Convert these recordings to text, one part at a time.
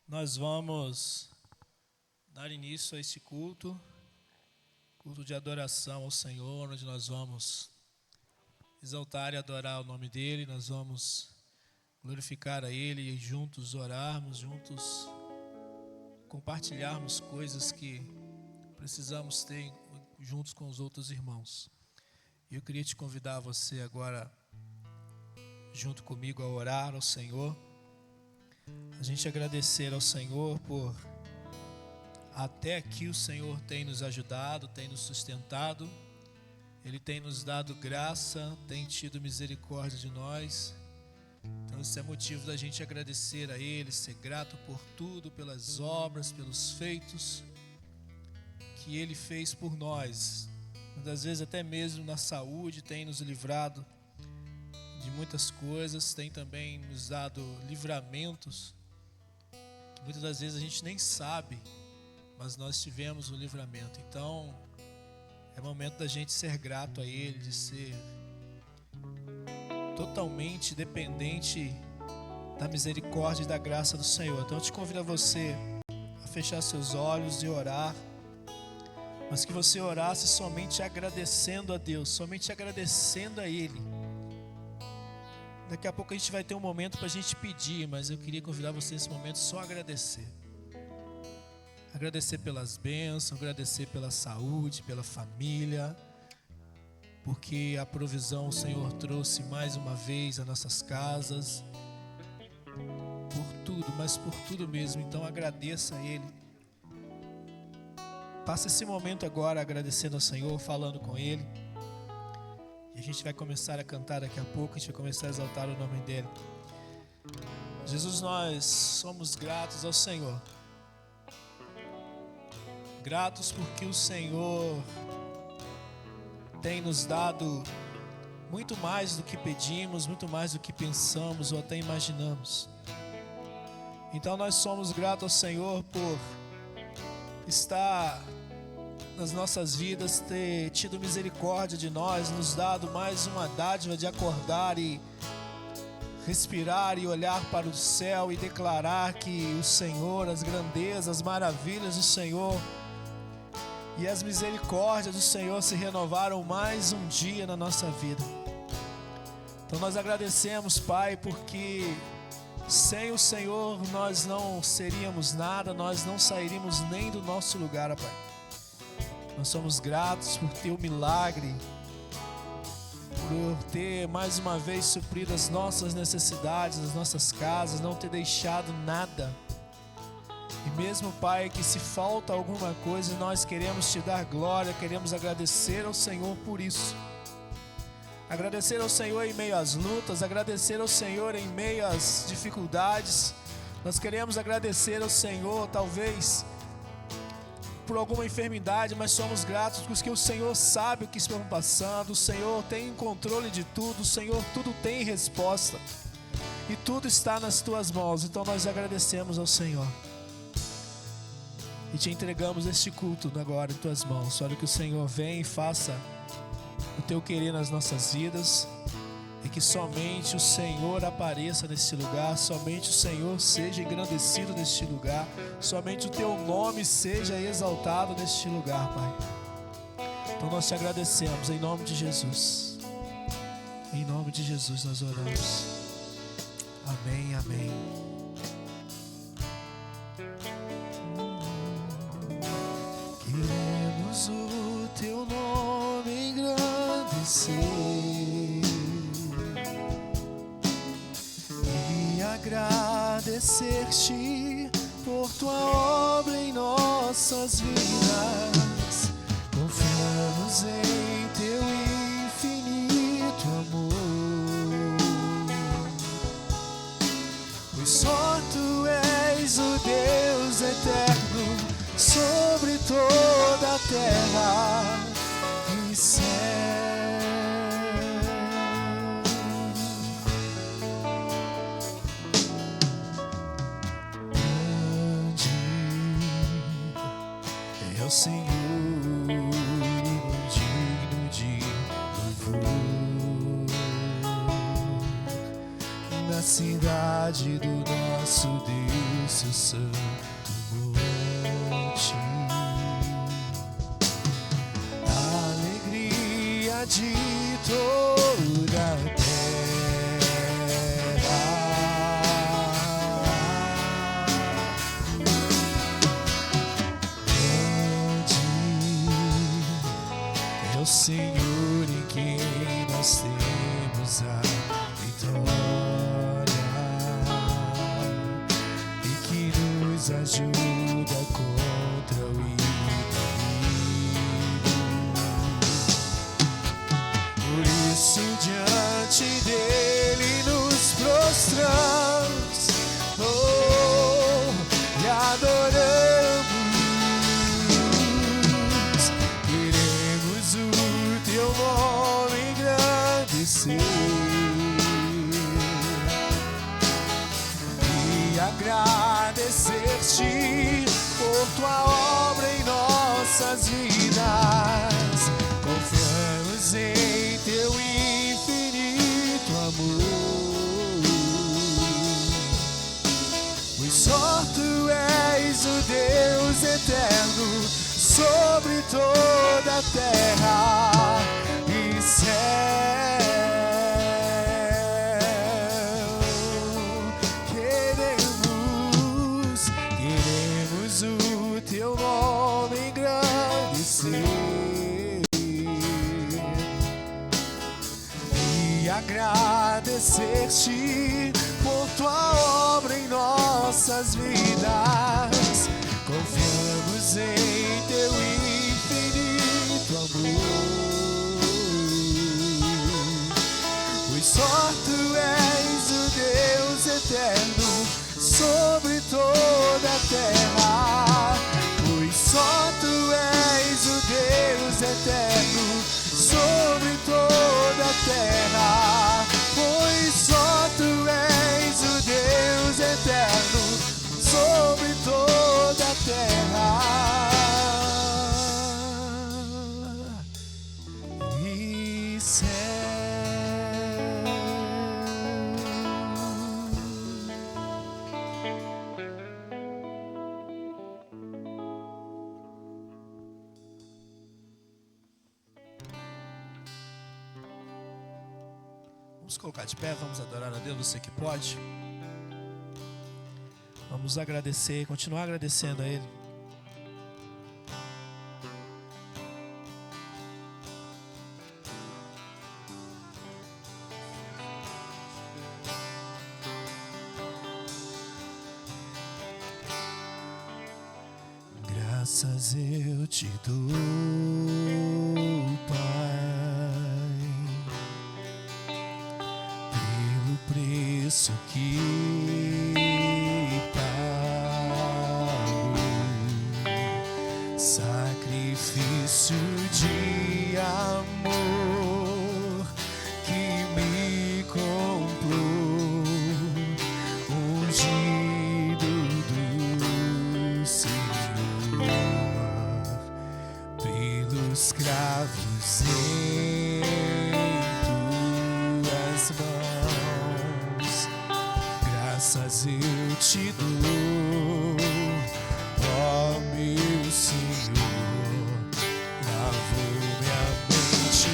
Nós vamos dar início a este culto de adoração ao Senhor, onde nós vamos exaltar e adorar o nome dEle, nós vamos glorificar a Ele e juntos orarmos, juntos compartilharmos coisas que precisamos ter juntos com os outros irmãos. Eu queria te convidar você agora, junto comigo, a orar ao Senhor. A gente agradecer ao Senhor por até aqui o Senhor tem nos ajudado, tem nos sustentado. Ele tem nos dado graça, tem tido misericórdia de nós. Então esse é motivo da gente agradecer a Ele, ser grato por tudo, pelas obras, pelos feitos que Ele fez por nós. Muitas vezes até mesmo na saúde tem nos livrado de muitas coisas, tem também nos dado livramentos que muitas das vezes a gente nem sabe, mas nós tivemos o livramento. Então é momento da gente ser grato a Ele, de ser totalmente dependente da misericórdia e da graça do Senhor. Então eu te convido a você a fechar seus olhos e orar, mas que você orasse somente agradecendo a Deus, somente agradecendo a Ele. Daqui a pouco a gente vai ter um momento para a gente pedir, mas eu queria convidar você nesse momento só a agradecer. Agradecer pelas bênçãos, agradecer pela saúde, pela família, porque a provisão o Senhor trouxe mais uma vez às nossas casas, por tudo, mas por tudo mesmo. Então agradeça a Ele. Passa esse momento agora agradecendo ao Senhor, falando com Ele. E a gente vai começar a cantar daqui a pouco, a gente vai começar a exaltar o nome dEle. Jesus, nós somos gratos ao Senhor. Gratos porque o Senhor tem nos dado muito mais do que pedimos, muito mais do que pensamos ou até imaginamos. Então nós somos gratos ao Senhor por estar nas nossas vidas, ter tido misericórdia de nós, nos dado mais uma dádiva de acordar e respirar e olhar para o céu e declarar que o Senhor, as grandezas, as maravilhas do Senhor e as misericórdias do Senhor se renovaram mais um dia na nossa vida. Então nós agradecemos, Pai, porque sem o Senhor nós não seríamos nada, nós não sairíamos nem do nosso lugar, Pai. Nós somos gratos por ter o milagre, por ter mais uma vez suprido as nossas necessidades, as nossas casas, não ter deixado nada. E mesmo, Pai, que se falta alguma coisa, nós queremos te dar glória, queremos agradecer ao Senhor por isso. Agradecer ao Senhor em meio às lutas, agradecer ao Senhor em meio às dificuldades. Nós queremos agradecer ao Senhor, talvez por alguma enfermidade, mas somos gratos porque o Senhor sabe o que estamos passando, o Senhor tem controle de tudo, o Senhor tudo tem resposta e tudo está nas tuas mãos. Então nós agradecemos ao Senhor e te entregamos este culto agora em tuas mãos. Olha que o Senhor vem e faça o teu querer nas nossas vidas e que somente o Senhor apareça neste lugar, somente o Senhor seja engrandecido neste lugar, somente o teu nome seja exaltado neste lugar, Pai. Então nós te agradecemos em nome de Jesus. Em nome de Jesus nós oramos. Amém, amém. Queremos o teu nome engrandecer e agradecer-te por tua obra em nossas vidas. Confiamos em teu infinito amor, pois só tu és o Deus eterno sobre toda a terra e céu. Grande é o Senhor e digno de louvor. cidade do nosso Deus, seu santo monte. Alegria de toda a terra. Grande é o Senhor em quem nós temos a vitória e que nos ajuda contra o inimigo. Por isso diante dele nos prostramos, e adoramos. Queremos o teu nome engrandecer e agradecer-te por tua obra em nossas vidas. Confiamos em teu infinito amor, pois só tu és o Deus eterno sobre toda a terra e céu. Queremos o teu nome engrandecer e agradecer-te por tua obra em nossas vidas. Confiamos em teu infinito amor, pois só tu és o Deus eterno sobre toda a terra. Pois só tu és o Deus eterno sobre toda a terra. Pois só tu és o Deus eterno sobre toda a terra e céu. Vamos colocar de pé, vamos adorar a Deus, você que pode. Vamos agradecer, continuar agradecendo a Ele. Graças eu te dou, Pai, pelo preço que sacrifício de amor que me comprou, ungido do Senhor, pelos cravos em tuas mãos. Graças eu te dou, ó meu Senhor. Lavou minha mente,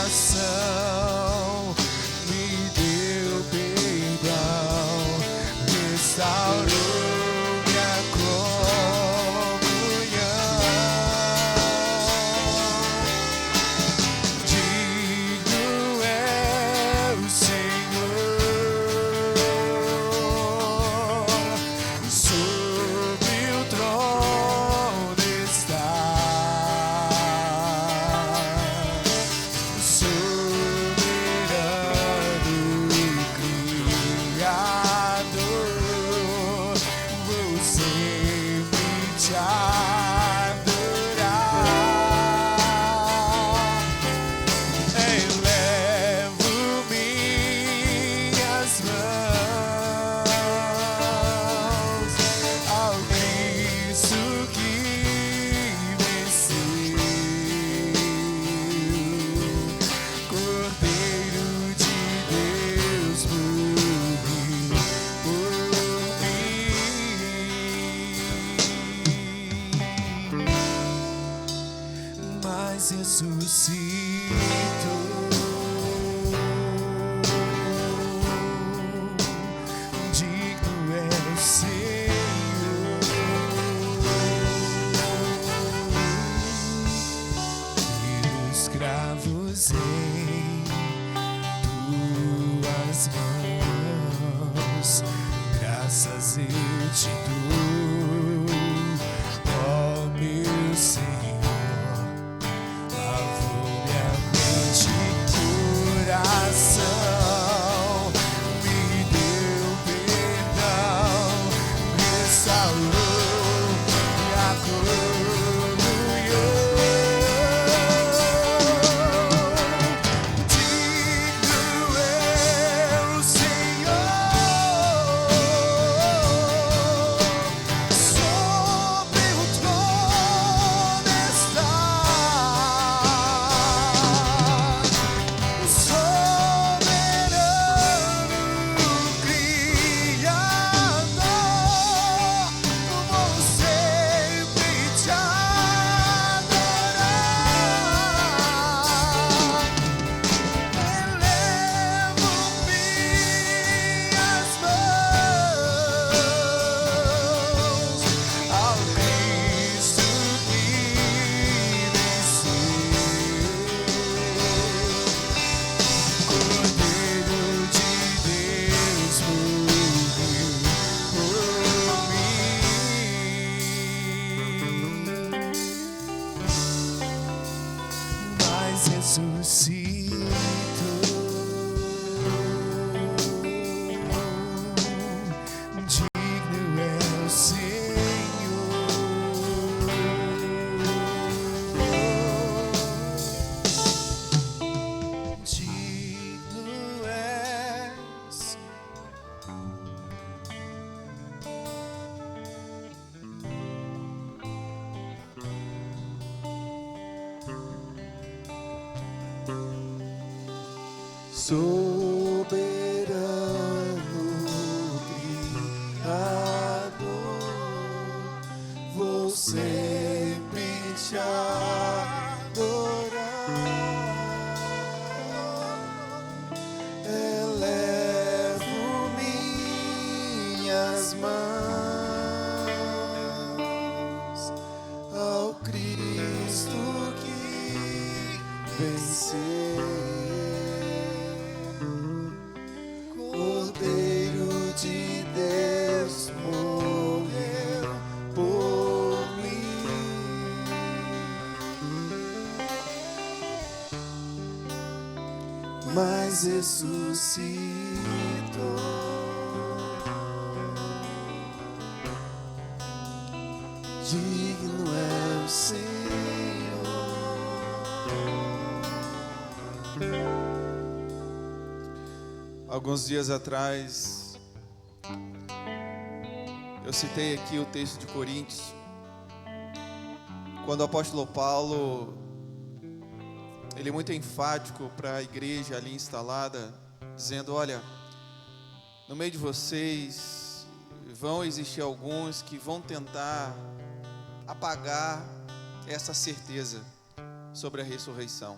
coração, me deu perdão, restaurou minha comunhão. Digno é o Senhor, tuas mãos, graças eu te dou, ó meu Senhor. Lavou minha mente e coração, me deu perdão, restaurou e acolheu. Soberano Criador, vou sempre te adorar. Elevo minhas mãos ao Cristo que venceu. Mas ressuscitou, digno é o Senhor. Alguns dias atrás, eu citei aqui o texto de Coríntios, quando o apóstolo Paulo, ele é muito enfático para a igreja ali instalada, dizendo: olha, no meio de vocês vão existir alguns que vão tentar apagar essa certeza sobre a ressurreição.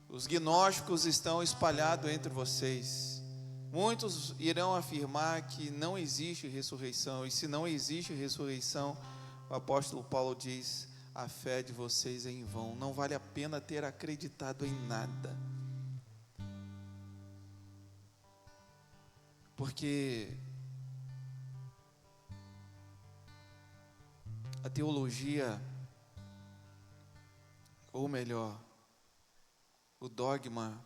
Os gnósticos estão espalhados entre vocês. Muitos irão afirmar que não existe ressurreição, e se não existe ressurreição, o apóstolo Paulo diz: a fé de vocês é em vão, não vale a pena ter acreditado em nada. Porque a teologia, ou melhor, o dogma,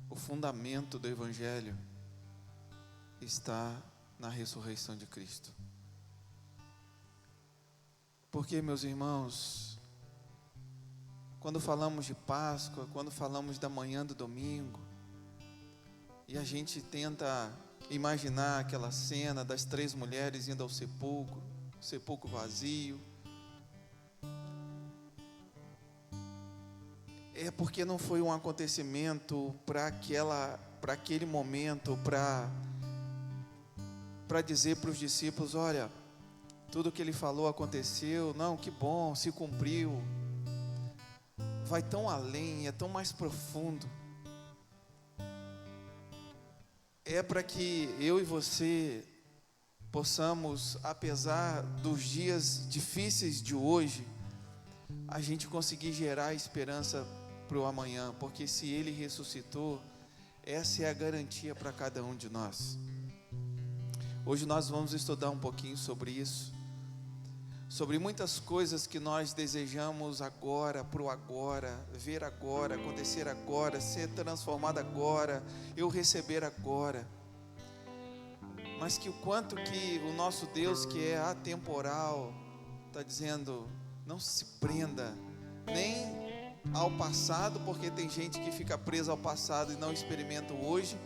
o fundamento do Evangelho está na ressurreição de Cristo. Porque, meus irmãos, quando falamos de Páscoa, quando falamos da manhã do domingo, e a gente tenta imaginar aquela cena das 3 mulheres indo ao sepulcro vazio, é porque não foi um acontecimento para aquele momento, para dizer para os discípulos: olha, tudo que ele falou aconteceu. Não, que bom, se cumpriu. Vai tão além, é tão mais profundo. É para que eu e você possamos, apesar dos dias difíceis de hoje, a gente conseguir gerar esperança para o amanhã, porque se Ele ressuscitou, essa é a garantia para cada um de nós. Hoje nós vamos estudar um pouquinho sobre isso, sobre muitas coisas que nós desejamos agora, pro agora, ver agora, acontecer agora, ser transformado agora, eu receber agora. Mas que o quanto que o nosso Deus, que é atemporal, está dizendo, não se prenda nem ao passado, porque tem gente que fica presa ao passado e não experimenta o hoje,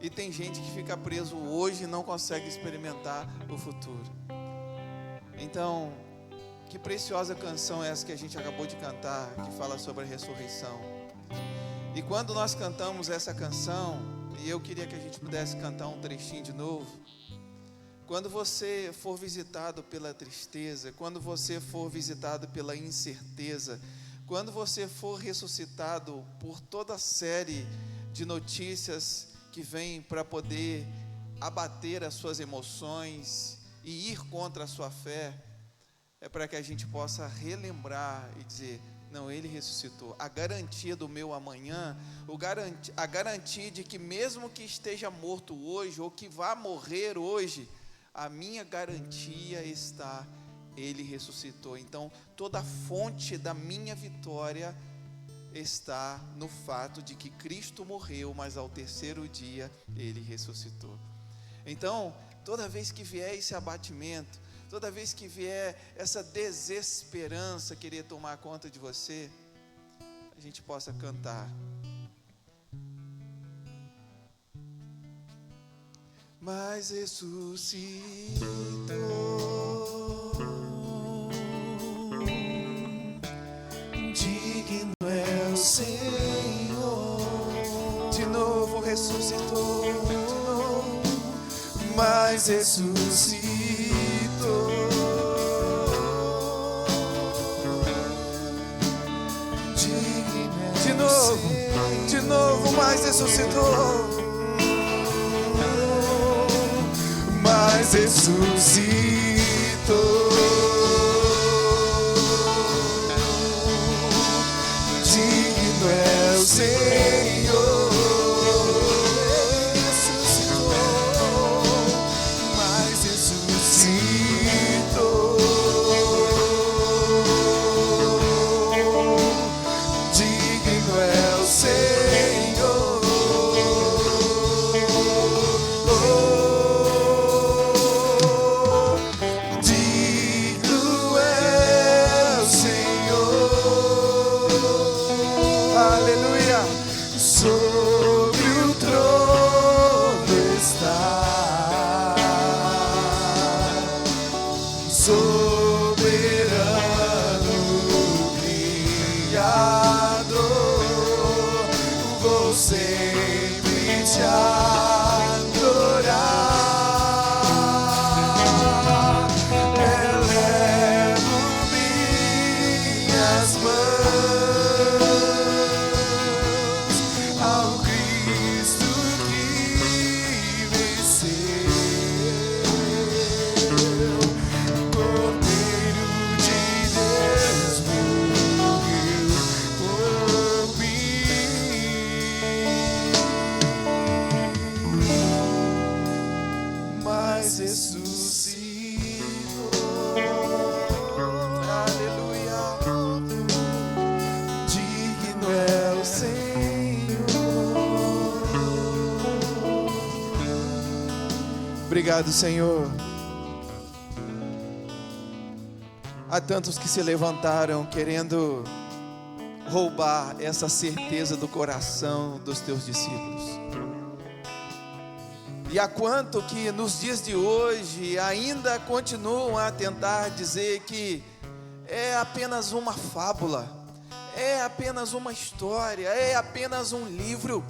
e tem gente que fica preso hoje e não consegue experimentar o futuro. Então, que preciosa canção é essa que a gente acabou de cantar, que fala sobre a ressurreição. E quando nós cantamos essa canção, e eu queria que a gente pudesse cantar um trechinho de novo. Quando você for visitado pela tristeza, quando você for visitado pela incerteza, quando você for ressuscitado por toda a série de notícias que vêm para poder abater as suas emoções e ir contra a sua fé, é para que a gente possa relembrar e dizer, não, Ele ressuscitou. A garantia do meu amanhã, a garantia de que mesmo que esteja morto hoje, ou que vá morrer hoje, a minha garantia está, Ele ressuscitou. Então, toda a fonte da minha vitória está no fato de que Cristo morreu, mas ao terceiro dia Ele ressuscitou. Então, toda vez que vier esse abatimento, toda vez que vier essa desesperança querer tomar conta de você, a gente possa cantar. Mas ressuscitou, digno é o Senhor. De novo ressuscitou, de novo, mas ressuscitou. De novo, mas ressuscitou, mas ressuscitou. Digno é o Senhor, ressuscitou, mas ressuscitou. Digno é o Senhor, digno é o Senhor. Aleluia. Sobre o trono está, soberano Criador, vou sempre te adorar. Elevo minhas mãos ao Cristo que venceu, Cordeiro de Deus morreu por mim, mas ressuscitou. Aleluia. Digno é o Senhor. Obrigado, Senhor. Há tantos que se levantaram querendo roubar essa certeza do coração dos teus discípulos. E há quanto que nos dias de hoje ainda continuam a tentar dizer que é apenas uma fábula, é apenas uma história, é apenas um livro.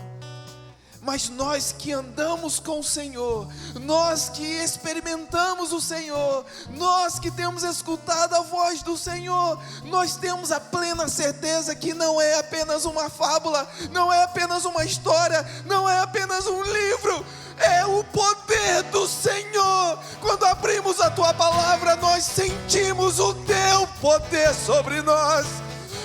Mas nós que andamos com o Senhor, nós que experimentamos o Senhor, nós que temos escutado a voz do Senhor, nós temos a plena certeza que não é apenas uma fábula, não é apenas uma história, não é apenas um livro, é o poder do Senhor. Quando abrimos a Tua palavra, nós sentimos o Teu poder sobre nós.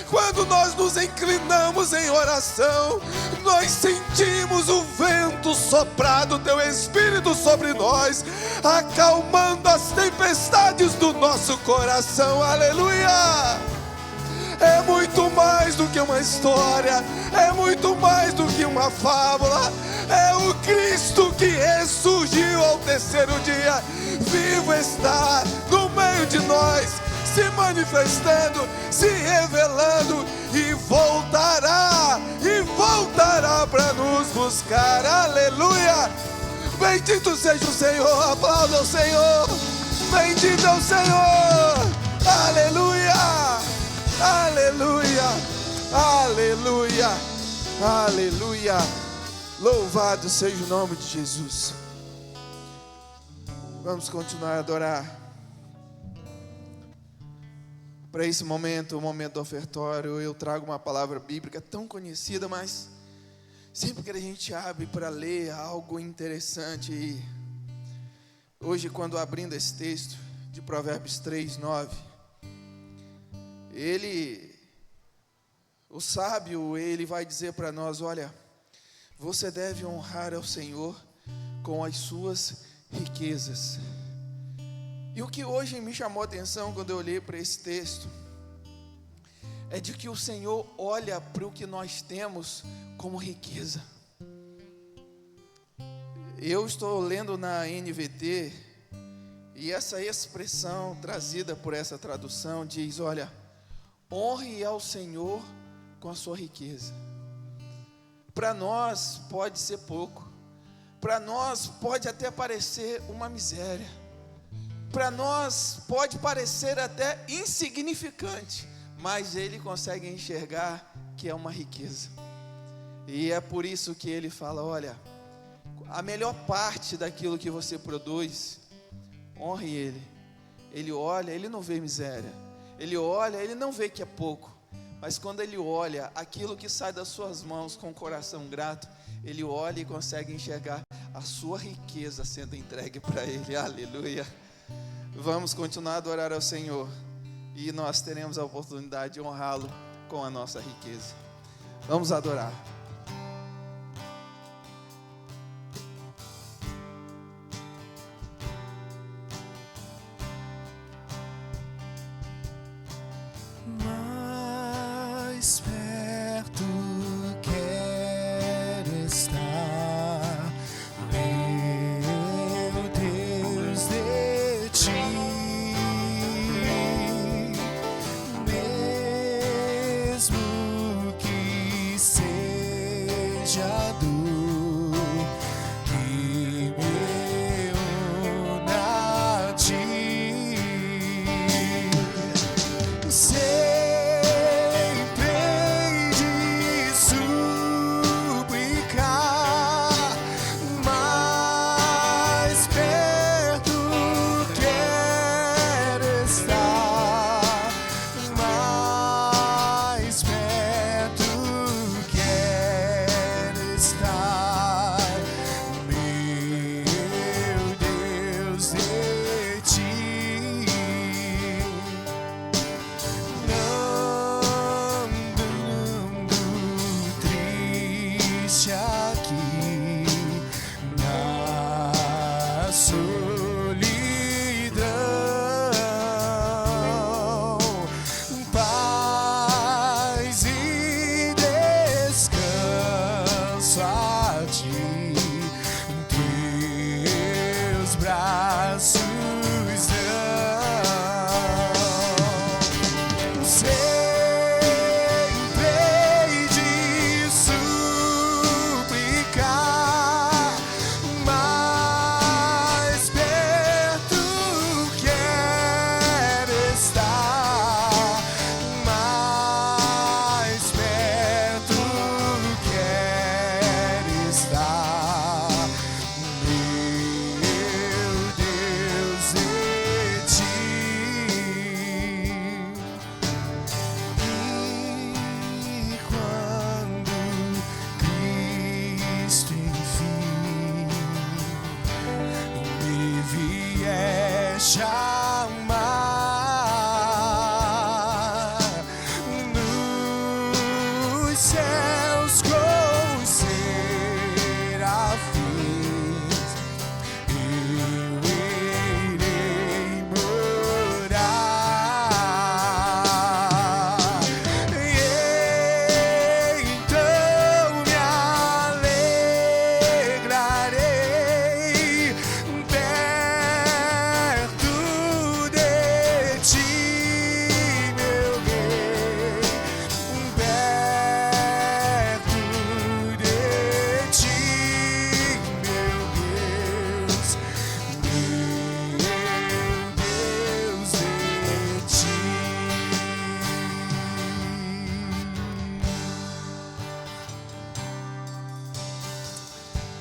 Quando nós nos inclinamos em oração, nós sentimos o vento soprar do Teu Espírito sobre nós, acalmando as tempestades do nosso coração. Aleluia! É muito mais do que uma história, é muito mais do que uma fábula. É o Cristo que ressurgiu ao terceiro dia, vivo está no meio de nós, se manifestando, se revelando, e voltará para nos buscar. Aleluia! Bendito seja o Senhor, aplauda o Senhor, bendito é o Senhor. Aleluia! Aleluia, aleluia, aleluia. Louvado seja o nome de Jesus. Vamos continuar a adorar. Para esse momento, o momento do ofertório, eu trago uma palavra bíblica tão conhecida, mas sempre que a gente abre para ler algo interessante. E hoje, quando abrindo esse texto de Provérbios 3:9, o sábio, ele vai dizer para nós: olha, você deve honrar ao Senhor com as suas riquezas. E o que hoje me chamou a atenção quando eu olhei para esse texto, é de que o Senhor olha para o que nós temos como riqueza. Eu estou lendo na NVT, e essa expressão trazida por essa tradução diz: olha, honre ao Senhor com a sua riqueza. Para nós pode ser pouco, para nós pode até parecer uma miséria, para nós pode parecer até insignificante, mas Ele consegue enxergar que é uma riqueza. E é por isso que Ele fala: olha, a melhor parte daquilo que você produz, honre Ele. Ele olha, Ele não vê miséria. Ele olha, Ele não vê que é pouco, mas quando Ele olha aquilo que sai das suas mãos com o coração grato, Ele olha e consegue enxergar a sua riqueza sendo entregue para Ele. Aleluia! Vamos continuar a adorar ao Senhor, e nós teremos a oportunidade de honrá-lo com a nossa riqueza. Vamos adorar. Mais perto quero estar, meu Deus, de ti, mesmo que seja dor que me una a ti.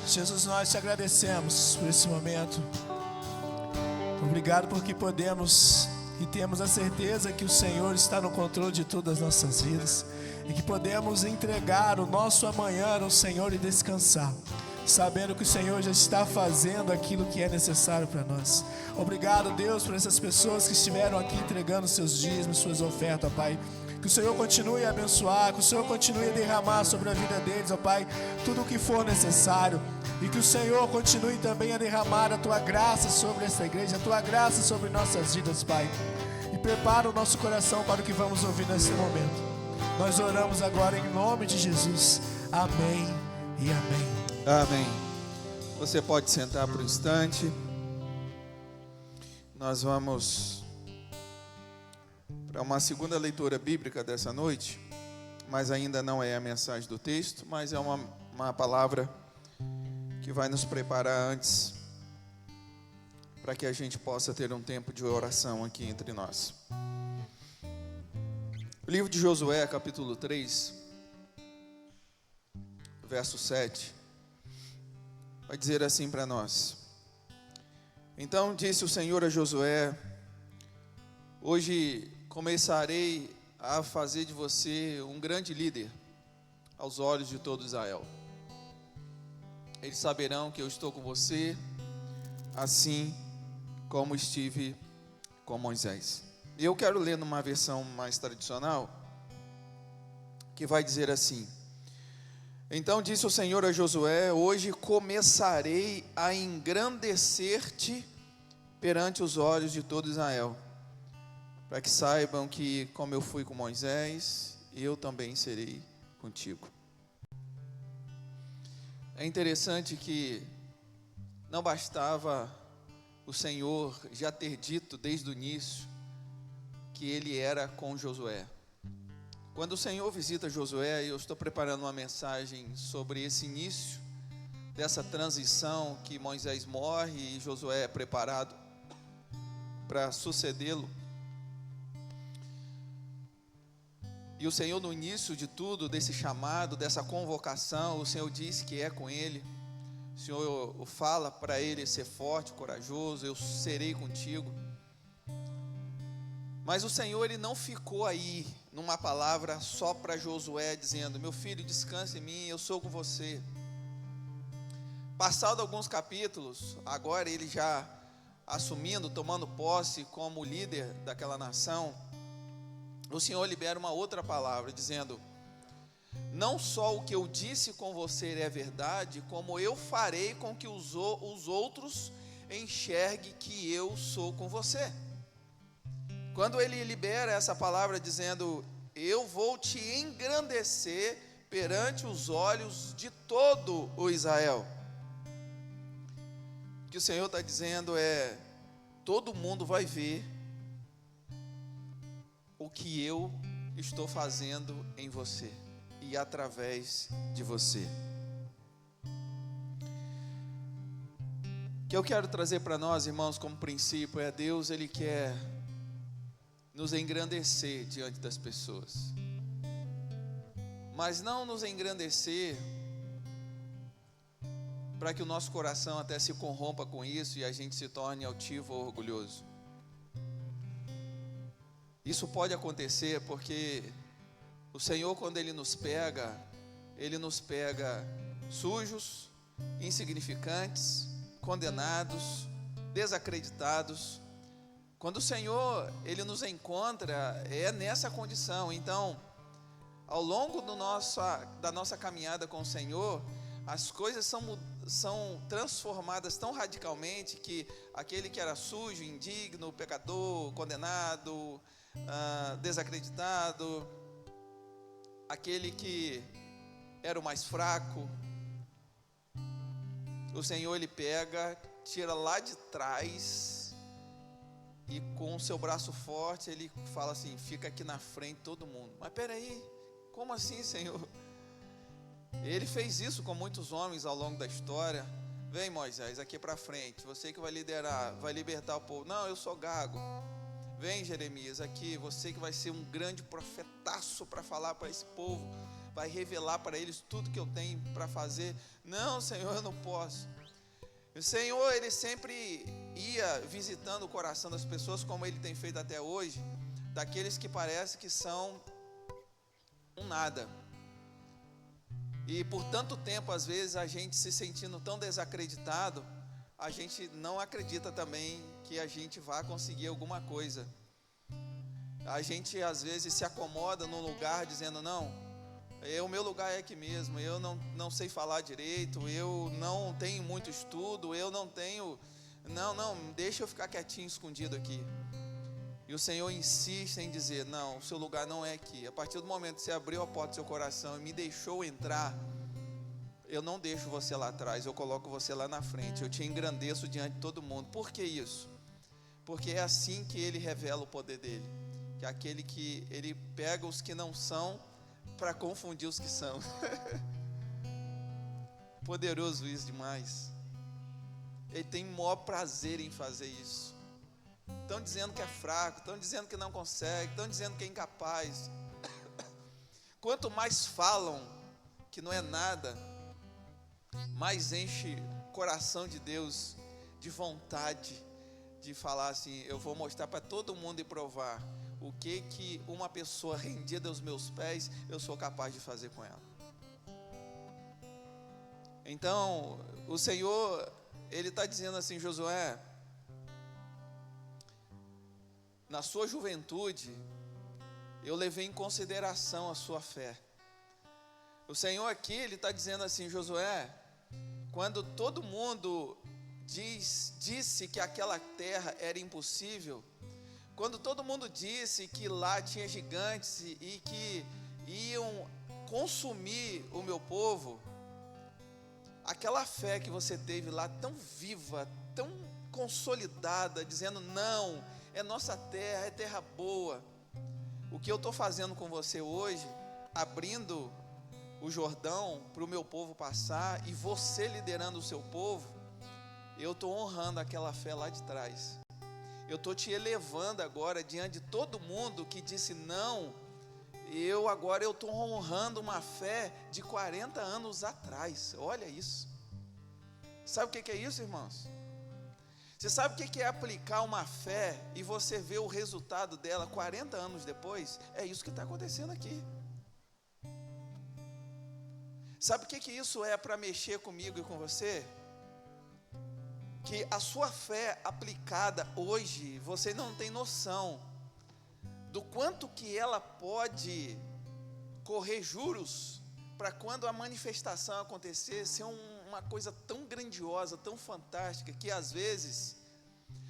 Jesus, nós te agradecemos por esse momento. Obrigado porque podemos e temos a certeza que o Senhor está no controle de todas as nossas vidas e que podemos entregar o nosso amanhã ao Senhor e descansar, sabendo que o Senhor já está fazendo aquilo que é necessário para nós. Obrigado, Deus, por essas pessoas que estiveram aqui entregando seus dízimos, suas ofertas, Pai. Que o Senhor continue a abençoar, que o Senhor continue a derramar sobre a vida deles, ó Pai, tudo o que for necessário. E que o Senhor continue também a derramar a Tua graça sobre essa igreja, a Tua graça sobre nossas vidas, Pai. E prepara o nosso coração para o que vamos ouvir nesse momento. Nós oramos agora em nome de Jesus. Amém e amém. Amém. Você pode sentar por um instante. Nós vamos para uma segunda leitura bíblica dessa noite, mas ainda não é a mensagem do texto, mas é uma palavra que vai nos preparar antes para que a gente possa ter um tempo de oração aqui entre nós. O livro de Josué, capítulo 3, verso 7, vai dizer assim para nós: Então disse o Senhor a Josué: Hoje começarei a fazer de você um grande líder aos olhos de todo Israel. Eles saberão que eu estou com você, assim como estive com Moisés. E eu quero ler numa versão mais tradicional, que vai dizer assim: Então disse o Senhor a Josué: Hoje começarei a engrandecer-te perante os olhos de todo Israel, para que saibam que, como eu fui com Moisés, eu também serei contigo. É interessante que não bastava o Senhor já ter dito desde o início que ele era com Josué. Quando o Senhor visita Josué, eu estou preparando uma mensagem sobre esse início dessa transição que Moisés morre e Josué é preparado para sucedê-lo. E o Senhor, no início de tudo, desse chamado, dessa convocação, o Senhor diz que é com ele. O Senhor fala para ele ser forte, corajoso: eu serei contigo. Mas o Senhor, ele não ficou aí numa palavra só para Josué, dizendo: meu filho, descanse em mim, eu sou com você. Passado alguns capítulos, agora ele já assumindo, tomando posse como líder daquela nação, o Senhor libera uma outra palavra, dizendo: não só o que eu disse com você é verdade, como eu farei com que os outros enxerguem que eu sou com você. Quando ele libera essa palavra dizendo: eu vou te engrandecer perante os olhos de todo o Israel, o que o Senhor está dizendo é: todo mundo vai ver o que eu estou fazendo em você e através de você. O que eu quero trazer para nós, irmãos, como princípio é: Deus, ele quer nos engrandecer diante das pessoas, mas não nos engrandecer para que o nosso coração até se corrompa com isso e a gente se torne altivo ou orgulhoso. Isso pode acontecer porque o Senhor, quando ele nos pega sujos, insignificantes, condenados, desacreditados. Quando o Senhor, ele nos encontra, é nessa condição. Então, ao longo da nossa caminhada com o Senhor, as coisas são transformadas tão radicalmente que aquele que era sujo, indigno, pecador, condenado, desacreditado, aquele que era o mais fraco, o Senhor, ele pega, tira lá de trás, e com o seu braço forte, ele fala assim: fica aqui na frente todo mundo. Mas peraí, como assim, Senhor? Ele fez isso com muitos homens ao longo da história. Vem, Moisés, aqui para frente, você que vai liderar, vai libertar o povo. Não, eu sou gago. Vem, Jeremias, aqui, você que vai ser um grande profetaço para falar para esse povo. vai revelar para eles tudo que eu tenho para fazer. Não, Senhor, eu não posso. O Senhor, Ele sempre ia visitando o coração das pessoas, como Ele tem feito até hoje, daqueles que parece que são um nada. E por tanto tempo, às vezes, a gente se sentindo tão desacreditado, a gente não acredita também que a gente vai conseguir alguma coisa. A gente, às vezes, se acomoda num lugar dizendo, não, o meu lugar é aqui mesmo, eu não sei falar direito, eu não tenho muito estudo, eu não tenho, não, deixa eu ficar quietinho, escondido aqui. E o Senhor insiste em dizer, não, o seu lugar não é aqui. A partir do momento que você abriu a porta do seu coração e me deixou entrar, eu não deixo você lá atrás, eu coloco você lá na frente, eu te engrandeço diante de todo mundo. Por que isso? Porque é assim que Ele revela o poder dEle, que é aquele que Ele pega os que não são para confundir os que são. Poderoso isso demais. Ele tem o maior prazer em fazer isso. Estão dizendo que é fraco, estão dizendo que não consegue, estão dizendo que é incapaz. Quanto mais falam que não é nada, mais enche o coração de Deus de vontade de falar assim, eu vou mostrar para todo mundo e provar o que uma pessoa rendida aos meus pés, eu sou capaz de fazer com ela. Então, o Senhor, Ele está dizendo assim, Josué, na sua juventude, eu levei em consideração a sua fé. O Senhor aqui, Ele está dizendo assim, Josué, quando todo mundo disse que aquela terra era impossível, quando todo mundo disse que lá tinha gigantes e que iam consumir o meu povo, aquela fé que você teve lá tão viva, tão consolidada, dizendo não, é nossa terra, é terra boa. O que eu estou fazendo com você hoje, abrindo o Jordão para o meu povo passar e você liderando o seu povo, eu estou honrando aquela fé lá de trás. Eu estou te elevando agora diante de todo mundo que disse não. Agora eu estou honrando uma fé de 40 anos atrás. Olha isso. Sabe o que é isso, irmãos? Você sabe o que é aplicar uma fé e você vê o resultado dela 40 anos depois? É isso que está acontecendo aqui. Sabe o que isso é para mexer comigo e com você? Que a sua fé aplicada hoje, você não tem noção do quanto que ela pode correr juros para quando a manifestação acontecer, ser uma coisa tão grandiosa, tão fantástica, que às vezes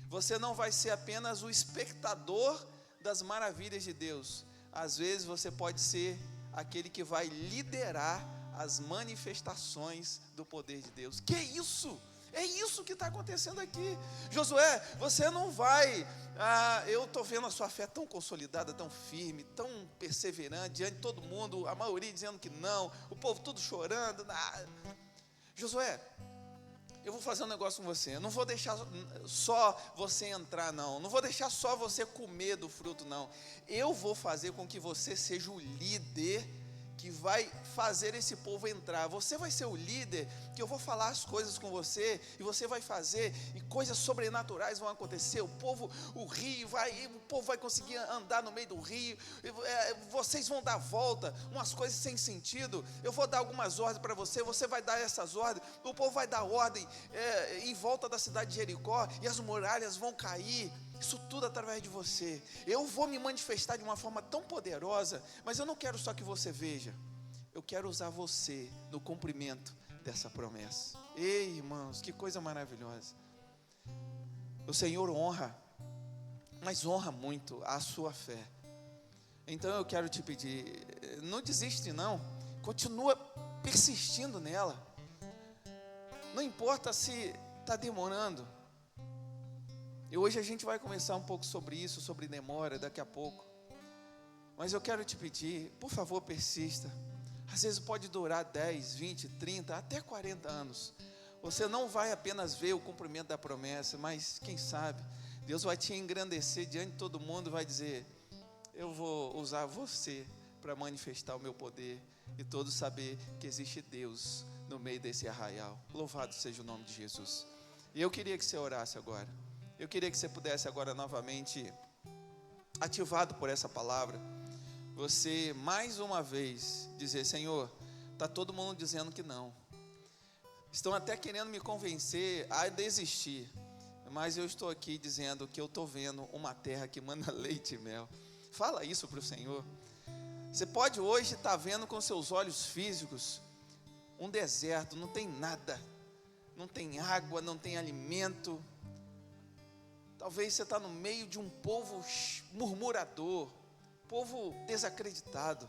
você não vai ser apenas o espectador das maravilhas de Deus, às vezes você pode ser aquele que vai liderar as manifestações do poder de Deus. Que isso? É isso que está acontecendo aqui. Josué, você não vai, eu estou vendo a sua fé tão consolidada, tão firme, tão perseverante, diante de todo mundo, a maioria dizendo que não, o povo tudo chorando. Josué, eu vou fazer um negócio com você, eu não vou deixar só você entrar não vou deixar só você comer do fruto não, eu vou fazer com que você seja o líder que vai fazer esse povo entrar. Você vai ser o líder, que eu vou falar as coisas com você, e você vai fazer, e coisas sobrenaturais vão acontecer. O povo vai conseguir andar no meio do rio, vocês vão dar volta, umas coisas sem sentido. Eu vou dar algumas ordens para você, você vai dar essas ordens, o povo vai dar ordem em volta da cidade de Jericó, e as muralhas vão cair. Isso tudo através de você. Eu vou me manifestar de uma forma tão poderosa, mas eu não quero só que você veja, eu quero usar você no cumprimento dessa promessa. Ei, irmãos, que coisa maravilhosa. O Senhor honra, mas honra muito a sua fé. Então eu quero te pedir, não desiste não, continua persistindo nela. Não importa se está demorando. E hoje a gente vai conversar um pouco sobre isso, sobre demora, daqui a pouco. Mas eu quero te pedir, por favor, persista. Às vezes pode durar 10, 20, 30, até 40 anos. Você não vai apenas ver o cumprimento da promessa, mas quem sabe, Deus vai te engrandecer diante de todo mundo, vai dizer, eu vou usar você para manifestar o meu poder. e todos saber que existe Deus no meio desse arraial. Louvado seja o nome de Jesus. E eu queria que você orasse agora. Eu queria que você pudesse agora novamente, ativado por essa palavra, você mais uma vez dizer: Senhor, está todo mundo dizendo que não. Estão até querendo me convencer a desistir. Mas eu estou aqui dizendo que eu estou vendo uma terra que manda leite e mel. Fala isso para o Senhor. Você pode hoje estar vendo com seus olhos físicos um deserto, não tem nada, não tem água, não tem alimento. Talvez você está no meio de um povo murmurador, povo desacreditado.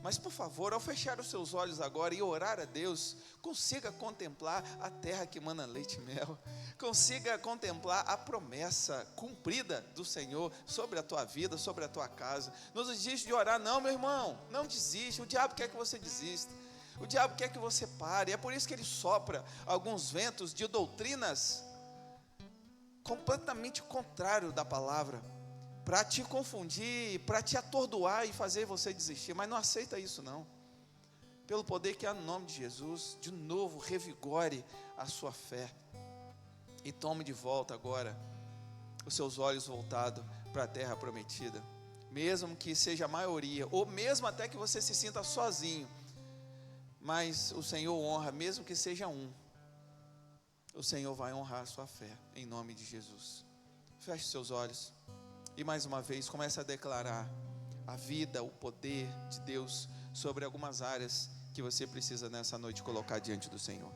Mas por favor, ao fechar os seus olhos agora e orar a Deus, consiga contemplar a terra que mana leite e mel. Consiga contemplar a promessa cumprida do Senhor sobre a tua vida, sobre a tua casa. Não desiste de orar não, meu irmão, não desiste. O diabo quer que você desista, o diabo quer que você pare. É por isso que ele sopra alguns ventos de doutrinas completamente contrário da palavra, para te confundir, para te atordoar e fazer você desistir. Mas não aceita isso não. Pelo poder que há no nome de Jesus, de novo revigore a sua fé e tome de volta agora os seus olhos voltados para a terra prometida. Mesmo que seja a maioria, ou mesmo até que você se sinta sozinho, mas o Senhor honra, mesmo que seja um. O Senhor vai honrar a sua fé, em nome de Jesus. Feche seus olhos e mais uma vez comece a declarar a vida, o poder de Deus sobre algumas áreas que você precisa nessa noite colocar diante do Senhor.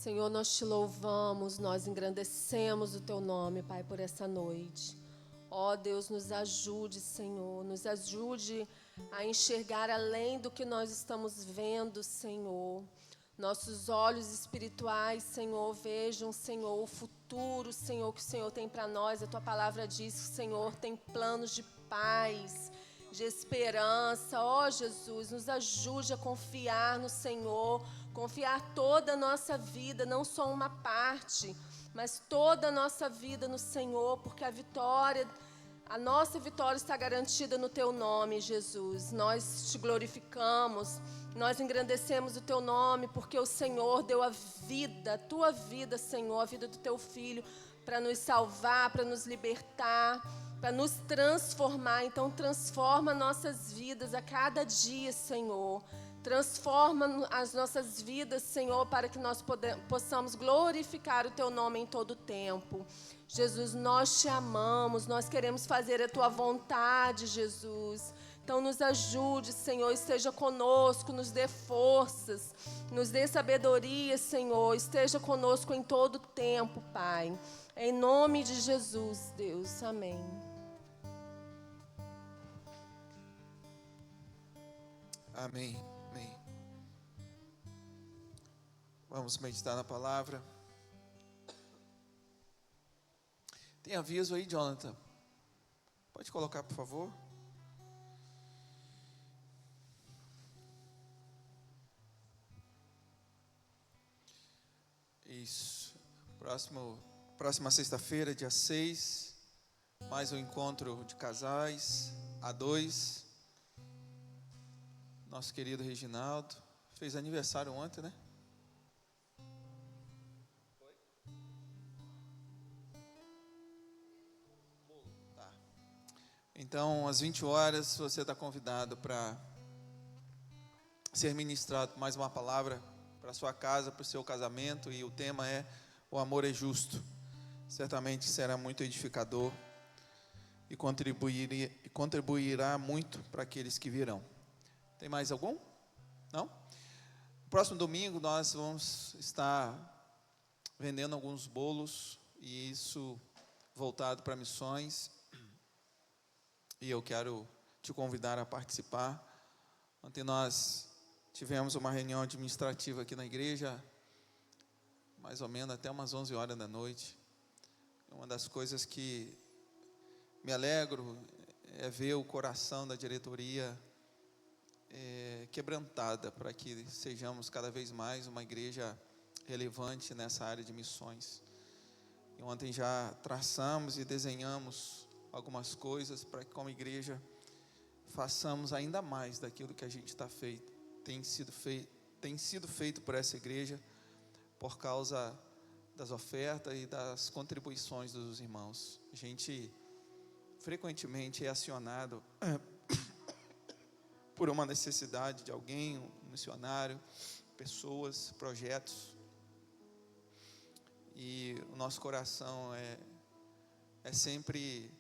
Senhor, nós te louvamos, nós engrandecemos o teu nome, Pai, por essa noite. Ó Deus, nos ajude, Senhor, nos ajude a enxergar além do que nós estamos vendo, Senhor. Nossos olhos espirituais, Senhor, vejam, Senhor, o futuro, Senhor, que o Senhor tem para nós. A tua palavra diz que o Senhor tem planos de paz, de esperança. Ó Jesus, nos ajude a confiar no Senhor, confiar toda a nossa vida, não só uma parte, mas toda a nossa vida no Senhor, porque a nossa vitória está garantida no teu nome, Jesus. Nós te glorificamos, nós engrandecemos o teu nome, porque o Senhor deu a vida, a tua vida, Senhor, a vida do teu Filho, para nos salvar, para nos libertar, para nos transformar. Então transforma nossas vidas a cada dia, Senhor. Transforma as nossas vidas, Senhor, para que nós possamos glorificar o teu nome em todo o tempo. Jesus, nós te amamos, nós queremos fazer a tua vontade, Jesus. Então nos ajude, Senhor, esteja conosco, nos dê forças, nos dê sabedoria, Senhor, esteja conosco em todo o tempo, Pai. Em nome de Jesus, Deus. Amém. Amém. Amém. Vamos meditar na palavra. Tem aviso aí, Jonathan? Pode colocar, por favor? Isso. Próxima sexta-feira, dia 6, mais um encontro de casais, A2. Nosso querido Reginaldo fez aniversário ontem, né? Tá. Então, às 20 horas, você está convidado para ser ministrado mais uma palavra para a sua casa, para o seu casamento, e o tema é: o amor é justo. Certamente será muito edificador e contribuirá muito para aqueles que virão. Tem mais algum? Não? Próximo domingo nós vamos estar vendendo alguns bolos, e isso voltado para missões, e eu quero te convidar a participar. Ontem nós tivemos uma reunião administrativa aqui na igreja, mais ou menos até umas 11 horas da noite. Uma das coisas que me alegro é ver o coração da diretoria quebrantada, para que sejamos cada vez mais uma igreja relevante nessa área de missões. E ontem já traçamos e desenhamos algumas coisas para que, como igreja, façamos ainda mais daquilo que a gente tem sido feito por essa igreja, por causa das ofertas e das contribuições dos irmãos. A gente frequentemente é acionado por uma necessidade de alguém, um missionário, pessoas, projetos, e o nosso coração é sempre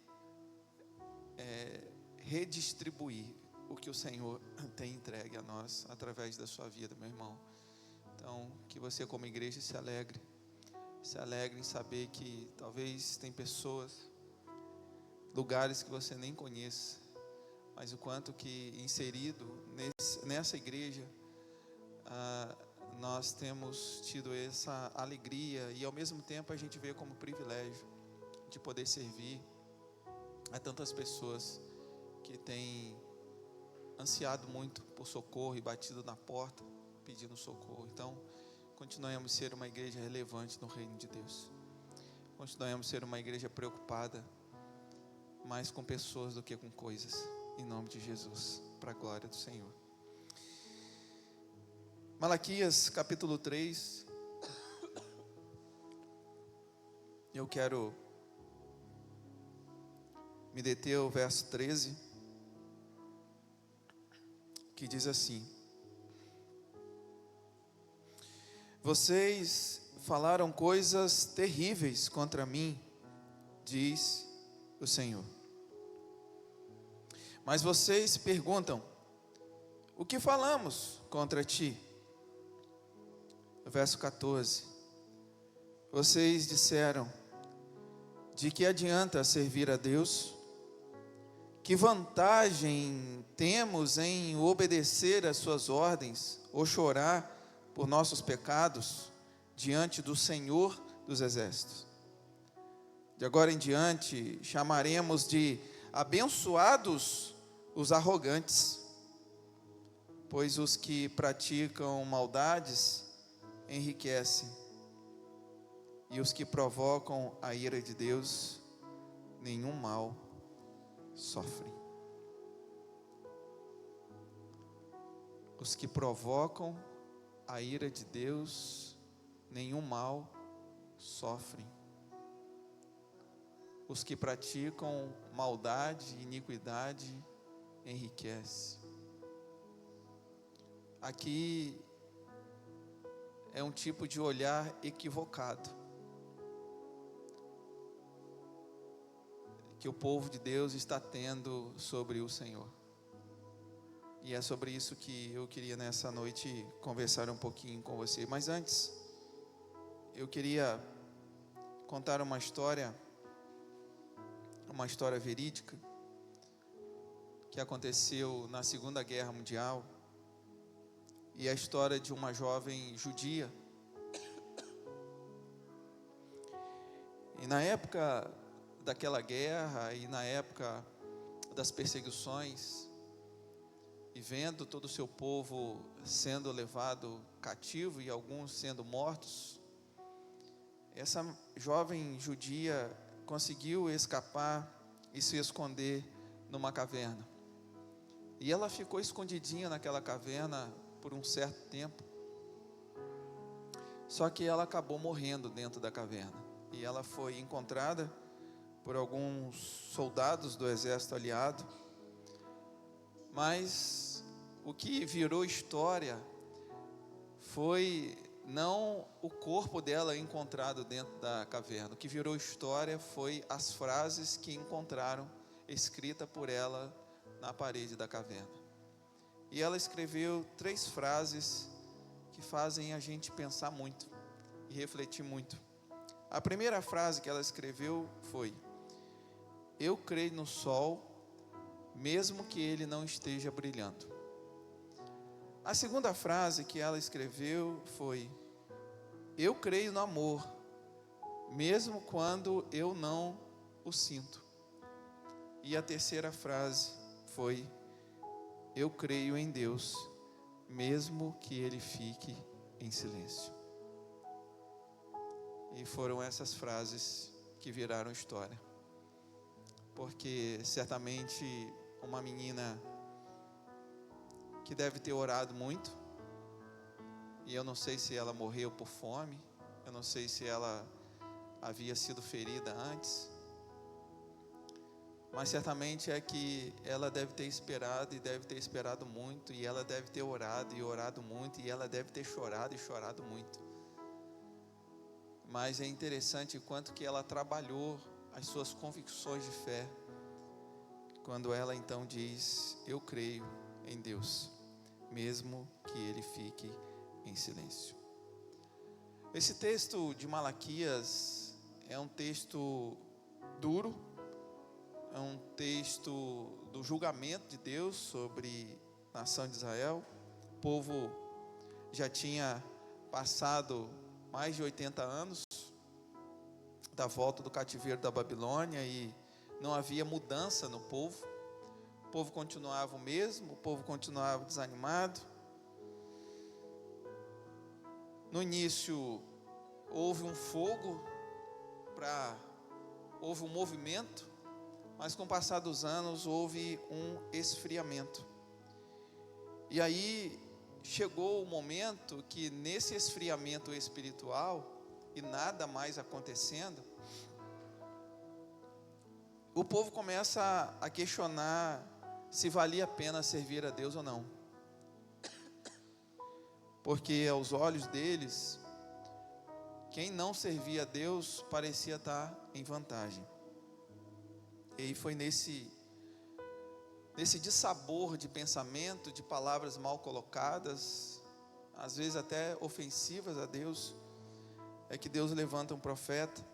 redistribuir o que o Senhor tem entregue a nós através da sua vida, meu irmão. Então, que você, como igreja, se alegre em saber que talvez tem pessoas, lugares que você nem conheça, mas o quanto que inserido nessa igreja, nós temos tido essa alegria, e ao mesmo tempo a gente vê como privilégio de poder servir a tantas pessoas que têm ansiado muito por socorro e batido na porta pedindo socorro. Então, continuemos a ser uma igreja relevante no reino de Deus. Continuemos a ser uma igreja preocupada mais com pessoas do que com coisas, em nome de Jesus, para a glória do Senhor. Malaquias capítulo 3. Eu quero me deter ao verso 13, que diz assim: vocês falaram coisas terríveis contra mim, diz o Senhor. Mas vocês perguntam: o que falamos contra ti? Verso 14. Vocês disseram: de que adianta servir a Deus? Que vantagem temos em obedecer às suas ordens ou chorar por nossos pecados diante do Senhor dos Exércitos? De agora em diante chamaremos de abençoados os arrogantes, pois os que praticam maldades enriquecem, e os que provocam a ira de Deus nenhum mal sofrem. Os que provocam a ira de Deus nenhum mal sofrem. Os que praticam maldade e iniquidade enriquecem. Aqui é um tipo de olhar equivocado que o povo de Deus está tendo sobre o Senhor. E é sobre isso que eu queria nessa noite conversar um pouquinho com você. Mas antes, eu queria contar uma história verídica que aconteceu na Segunda Guerra Mundial. E a história de uma jovem judia. E na época daquela guerra e na época das perseguições, e vendo todo o seu povo sendo levado cativo e alguns sendo mortos, essa jovem judia conseguiu escapar e se esconder numa caverna. E ela ficou escondidinha naquela caverna por um certo tempo. Só que ela acabou morrendo dentro da caverna. E ela foi encontrada por alguns soldados do exército aliado. Mas o que virou história foi não o corpo dela encontrado dentro da caverna. O que virou história foi as frases que encontraram escrita por ela na parede da caverna. E ela escreveu 3 frases que fazem a gente pensar muito e refletir muito. A primeira frase que ela escreveu foi: eu creio no sol, mesmo que ele não esteja brilhando. A segunda frase que ela escreveu foi: eu creio no amor, mesmo quando eu não o sinto. E a terceira frase foi: eu creio em Deus, mesmo que ele fique em silêncio. E foram essas frases que viraram história. Porque certamente uma menina que deve ter orado muito, e eu não sei se ela morreu por fome, eu não sei se ela havia sido ferida antes, mas certamente é que ela deve ter esperado e deve ter esperado muito, e ela deve ter orado e orado muito, e ela deve ter chorado e chorado muito. Mas é interessante o quanto que ela trabalhou as suas convicções de fé, quando ela então diz: eu creio em Deus, mesmo que ele fique em silêncio. Esse texto de Malaquias é um texto duro, é um texto do julgamento de Deus sobre a nação de Israel. O povo já tinha passado mais de 80 anos da volta do cativeiro da Babilônia e não havia mudança no povo. O povo continuava o mesmo, o povo continuava desanimado. No início houve um fogo, houve um movimento, mas com o passar dos anos houve um esfriamento. E aí chegou o momento que nesse esfriamento espiritual e nada mais acontecendo, o povo começa a questionar se valia a pena servir a Deus ou não. Porque aos olhos deles, quem não servia a Deus parecia estar em vantagem. E foi nesse dissabor de pensamento, de palavras mal colocadas, às vezes até ofensivas a Deus, é que Deus levanta um profeta.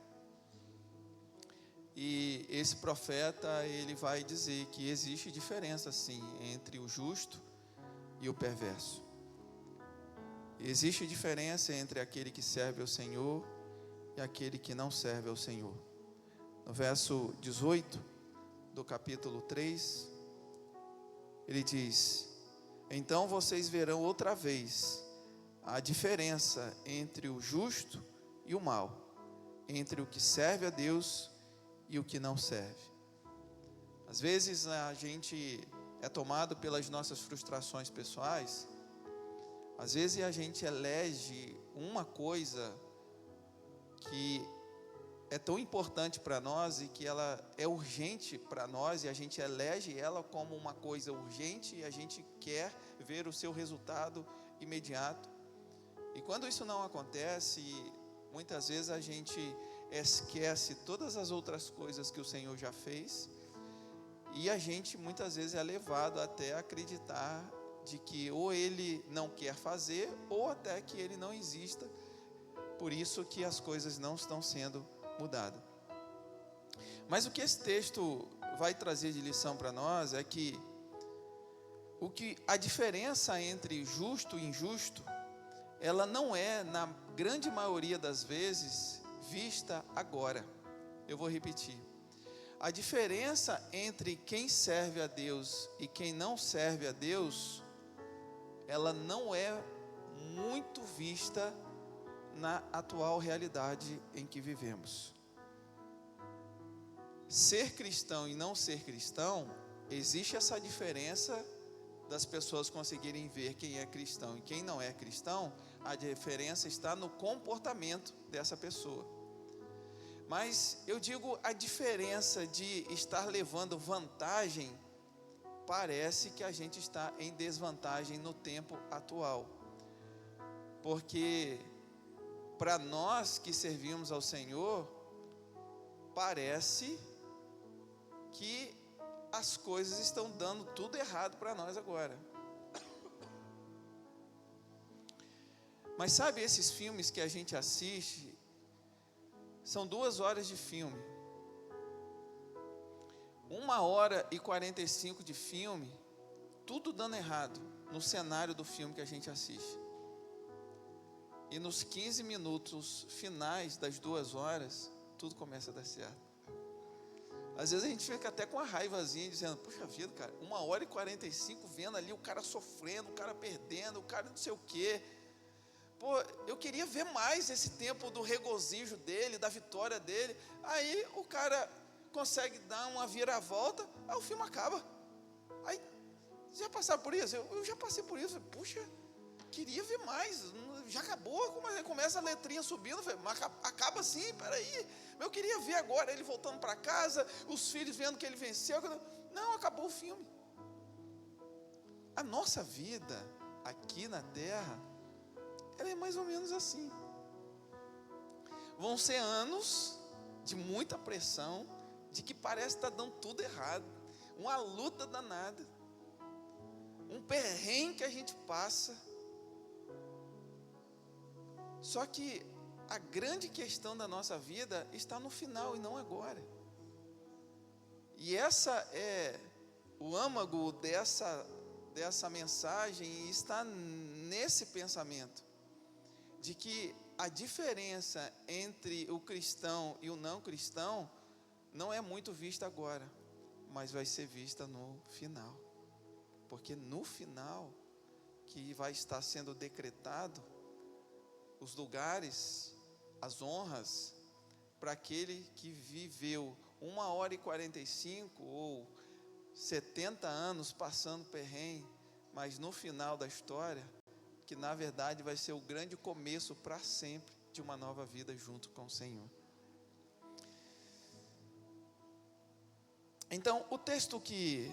E esse profeta, ele vai dizer que existe diferença sim entre o justo e o perverso. Existe diferença entre aquele que serve ao Senhor e aquele que não serve ao Senhor. No verso 18 do capítulo 3, ele diz: então vocês verão outra vez a diferença entre o justo e o mal, entre o que serve a Deus e o que não serve. Às vezes a gente é tomado pelas nossas frustrações pessoais. Às vezes a gente elege uma coisa que é tão importante para nós e que ela é urgente para nós, e a gente elege ela como uma coisa urgente e a gente quer ver o seu resultado imediato. E quando isso não acontece, muitas vezes a gente esquece todas as outras coisas que o Senhor já fez, e a gente muitas vezes é levado até a acreditar de que ou ele não quer fazer, ou até que ele não exista, por isso que as coisas não estão sendo mudadas. Mas o que esse texto vai trazer de lição para nós é que a diferença entre justo e injusto, ela não é, na grande maioria das vezes, vista agora. Eu vou repetir. A diferença entre quem serve a Deus e quem não serve a Deus, ela não é muito vista na atual realidade em que vivemos. Ser cristão e não ser cristão, existe essa diferença das pessoas conseguirem ver quem é cristão e quem não é cristão. A diferença está no comportamento dessa pessoa. Mas eu digo, a diferença de estar levando vantagem, parece que a gente está em desvantagem no tempo atual. Porque para nós que servimos ao Senhor, parece que as coisas estão dando tudo errado para nós agora. Mas sabe, esses filmes que a gente assiste, são 2 horas de filme. 1h45 de filme, tudo dando errado no cenário do filme que a gente assiste. E nos 15 minutos finais das 2 horas, tudo começa a dar certo. Às vezes a gente fica até com uma raivazinha, dizendo, puxa vida, cara, 1h45 vendo ali o cara sofrendo, o cara perdendo, o cara não sei o quê. Pô, eu queria ver mais esse tempo do regozijo dele, da vitória dele. Aí o cara consegue dar uma viravolta, aí o filme acaba. Aí, já passaram por isso? Eu já passei por isso. Puxa, queria ver mais. Já acabou, começa a letrinha subindo. Mas acaba assim, peraí. Eu queria ver agora ele voltando para casa, os filhos vendo que ele venceu. Não, acabou o filme. A nossa vida aqui na terra, ela é mais ou menos assim. Vão ser anos de muita pressão, de que parece estar dando tudo errado, uma luta danada, um perrengue que a gente passa. Só que a grande questão da nossa vida está no final e não agora. E essa é o âmago dessa mensagem, está nesse pensamento, de que a diferença entre o cristão e o não cristão não é muito vista agora, mas vai ser vista no final. Porque no final, que vai estar sendo decretado os lugares, as honras, para aquele que viveu 1h45 ou 70 anos passando perrengue, mas no final da história, que na verdade vai ser o grande começo para sempre de uma nova vida junto com o Senhor. Então, o texto que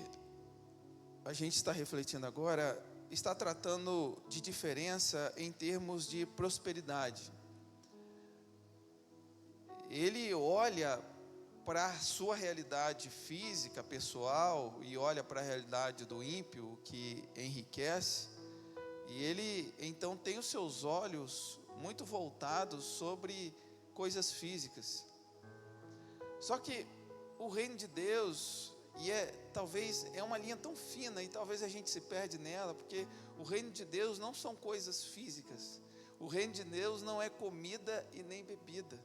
a gente está refletindo agora está tratando de diferença em termos de prosperidade. Ele olha para a sua realidade física, pessoal, e olha para a realidade do ímpio que enriquece, e ele então tem os seus olhos muito voltados sobre coisas físicas. Só que o reino de Deus, talvez é uma linha tão fina, e talvez a gente se perde nela, porque o reino de Deus não são coisas físicas. O reino de Deus não é comida e nem bebida.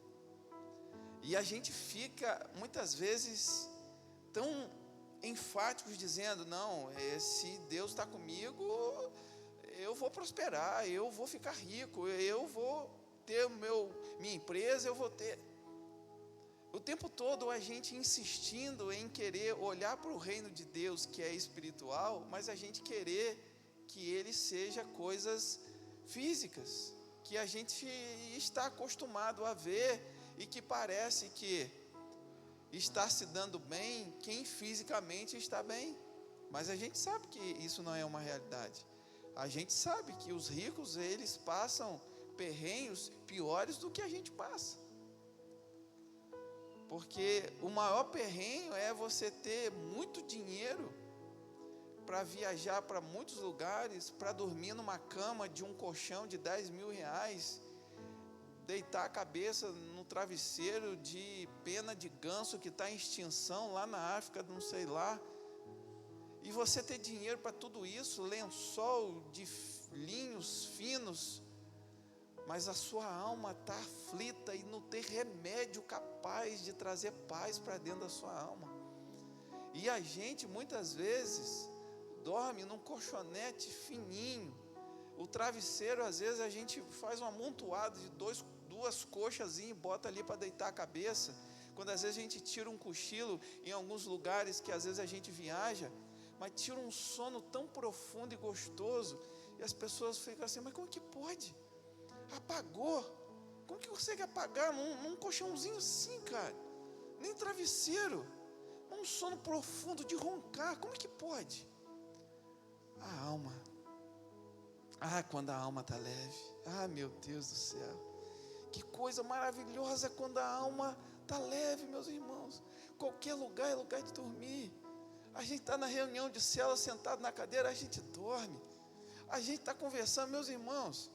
E a gente fica, muitas vezes, tão enfáticos, dizendo, não, se Deus está comigo, eu vou prosperar, eu vou ficar rico, eu vou ter minha empresa, eu vou ter... O tempo todo a gente insistindo em querer olhar para o reino de Deus, que é espiritual, mas a gente querer que ele seja coisas físicas, que a gente está acostumado a ver e que parece que está se dando bem quem fisicamente está bem. Mas a gente sabe que isso não é uma realidade. A gente sabe que os ricos, eles passam perrengues piores do que a gente passa. Porque o maior perrengue é você ter muito dinheiro para viajar para muitos lugares, para dormir numa cama de um colchão de 10 mil reais, deitar a cabeça no travesseiro de pena de ganso que está em extinção lá na África, não sei lá, e você ter dinheiro para tudo isso, lençol de linhos finos, mas a sua alma está aflita e não tem remédio capaz de trazer paz para dentro da sua alma. E a gente muitas vezes dorme num colchonete fininho, o travesseiro às vezes a gente faz um amontoado de duas coxas e bota ali para deitar a cabeça, quando às vezes a gente tira um cochilo em alguns lugares que às vezes a gente viaja, mas tira um sono tão profundo e gostoso, e as pessoas ficam assim, mas como que pode? Apagou? Como que consegue apagar num colchãozinho assim, cara? Nem travesseiro, um sono profundo de roncar, como é que pode? A alma, quando a alma está leve, meu Deus do céu, que coisa maravilhosa quando a alma está leve, meus irmãos. Qualquer lugar é lugar de dormir. A gente está na reunião de célula, sentado na cadeira, a gente dorme. A gente está conversando, meus irmãos.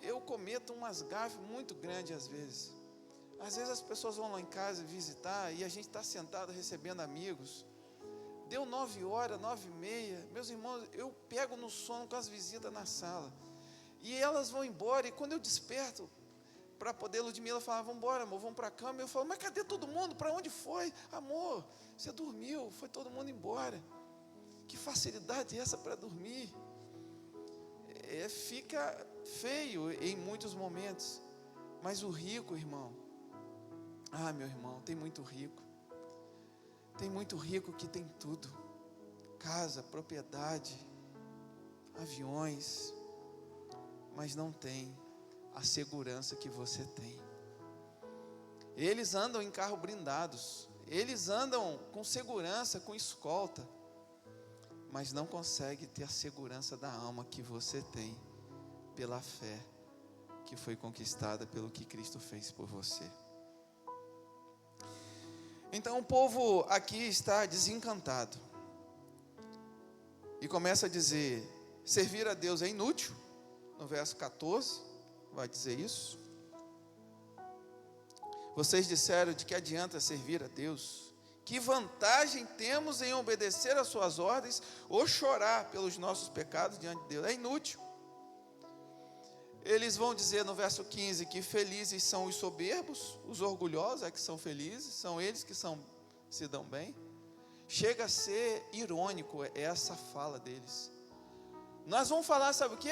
Eu cometo umas gafes muito grandes às vezes. Às vezes as pessoas vão lá em casa visitar e a gente está sentado recebendo amigos. Deu 9 horas, 9h30, meus irmãos, eu pego no sono com as visitas na sala. E elas vão embora, e quando eu desperto, para poder, Ludmila falar, vamos embora, amor, vamos para a cama. Eu falo, mas cadê todo mundo? Para onde foi? Amor, você dormiu, foi todo mundo embora. Que facilidade é essa para dormir? Fica feio em muitos momentos. Mas o rico, irmão, meu irmão, tem muito rico. Tem muito rico que tem tudo. Casa, propriedade, aviões, mas não tem a segurança que você tem. Eles andam em carro blindados, eles andam com segurança, com escolta, mas não conseguem ter a segurança da alma que você tem, pela fé que foi conquistada pelo que Cristo fez por você. Então o povo aqui está desencantado e começa a dizer, servir a Deus é inútil. No verso 14 vai dizer isso. Vocês disseram, de que adianta servir a Deus? Que vantagem temos em obedecer às suas ordens ou chorar pelos nossos pecados diante de Deus? É inútil. Eles vão dizer no verso 15 que felizes são os soberbos, os orgulhosos que são felizes, são eles que se dão bem. Chega a ser irônico essa fala deles. Nós vamos falar, sabe o que?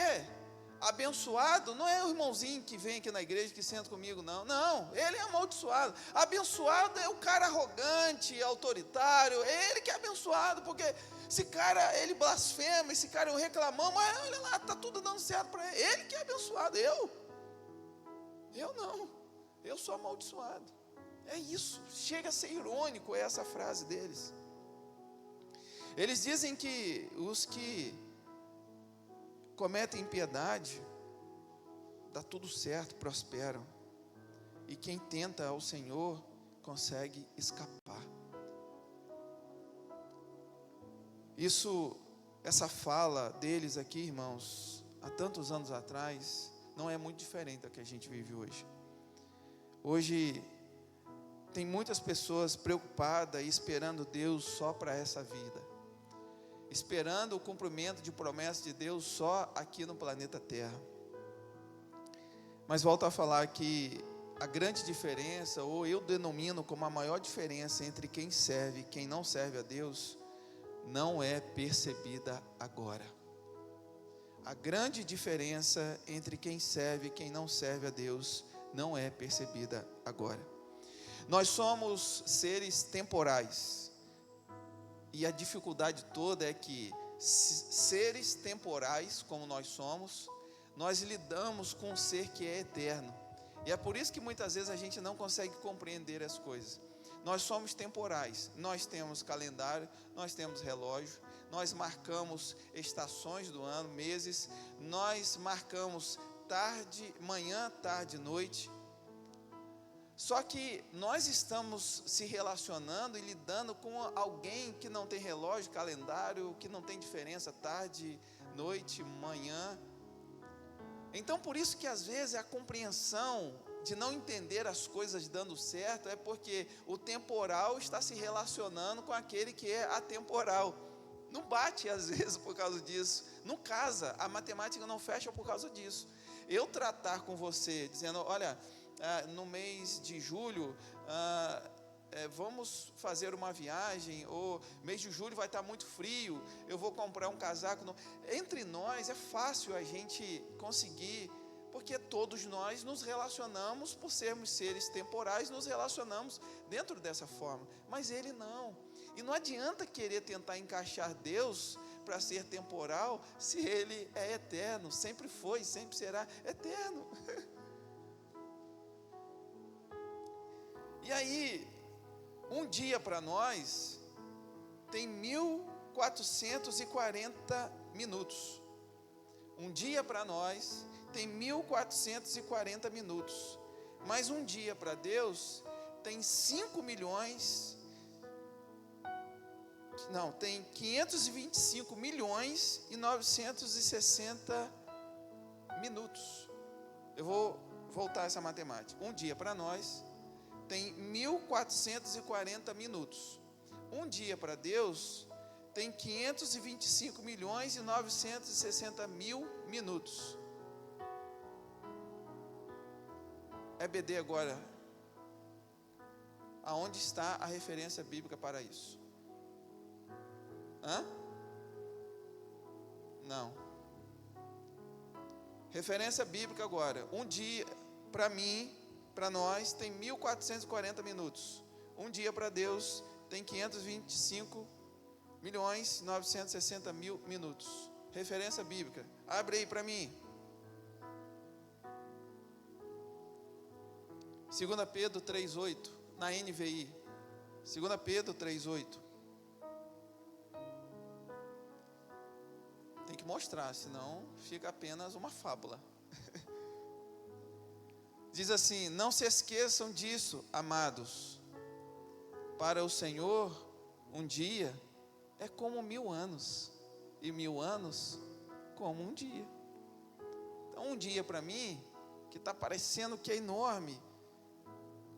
Abençoado não é o irmãozinho que vem aqui na igreja, que senta comigo, não. Não, ele é amaldiçoado. Abençoado é o cara arrogante, autoritário. É ele que é abençoado, porque esse cara, ele blasfema, esse cara é um reclamão, mas olha lá, está tudo dando certo para ele. Ele que é abençoado, eu não, eu sou amaldiçoado. É isso, chega a ser irônico essa frase deles. Eles dizem que os que cometem impiedade, dá tudo certo, prosperam. E quem tenta ao Senhor, consegue escapar. Essa fala deles aqui, irmãos, há tantos anos atrás, não é muito diferente da que a gente vive hoje. Hoje, tem muitas pessoas preocupadas e esperando Deus só para essa vida. Esperando o cumprimento de promessas de Deus só aqui no planeta Terra. Mas volto a falar que a grande diferença, ou eu denomino como a maior diferença entre quem serve e quem não serve a Deus, não é percebida agora. A grande diferença entre quem serve e quem não serve a Deus não é percebida agora. Nós somos seres temporais. E a dificuldade toda é que seres temporais, como nós somos, nós lidamos com um ser que é eterno. E é por isso que muitas vezes a gente não consegue compreender as coisas. Nós somos temporais, nós temos calendário, nós temos relógio, nós marcamos estações do ano, meses, nós marcamos tarde, manhã, tarde, noite. Só que nós estamos se relacionando e lidando com alguém que não tem relógio, calendário, que não tem diferença tarde, noite, manhã. Então, por isso que às vezes a compreensão de não entender as coisas dando certo é porque o temporal está se relacionando com aquele que é atemporal. Não bate às vezes por causa disso, não casa, a matemática não fecha por causa disso. Eu tratar com você dizendo, olha, no mês de julho, vamos fazer uma viagem, ou mês de julho vai estar muito frio, eu vou comprar um casaco. Entre nós é fácil a gente conseguir, porque todos nós nos relacionamos, por sermos seres temporais, nos relacionamos dentro dessa forma, mas ele não. E não adianta querer tentar encaixar Deus para ser temporal, se ele é eterno, sempre foi, sempre será eterno. E aí, um dia para nós tem 1440 minutos. Um dia para nós tem 1440 minutos. Mas um dia para Deus tem 525 milhões e 960 minutos. Eu vou voltar essa matemática. Um dia para nós tem 1440 minutos. Um dia para Deus tem 525 milhões e 960 mil minutos. EBD agora, aonde está a referência bíblica para isso? Não. Referência bíblica agora. Um dia, para mim, para nós, tem 1440 minutos. Um dia para Deus tem 525 milhões 960 mil minutos. Referência bíblica. Abre aí para mim. 2 Pedro 3,8, na NVI. 2 Pedro 3,8. Tem que mostrar, senão fica apenas uma fábula. Diz assim: não se esqueçam disso, amados. Para o Senhor, um dia é como 1000 anos, e 1000 anos como um dia. Então, um dia para mim, que está parecendo que é enorme,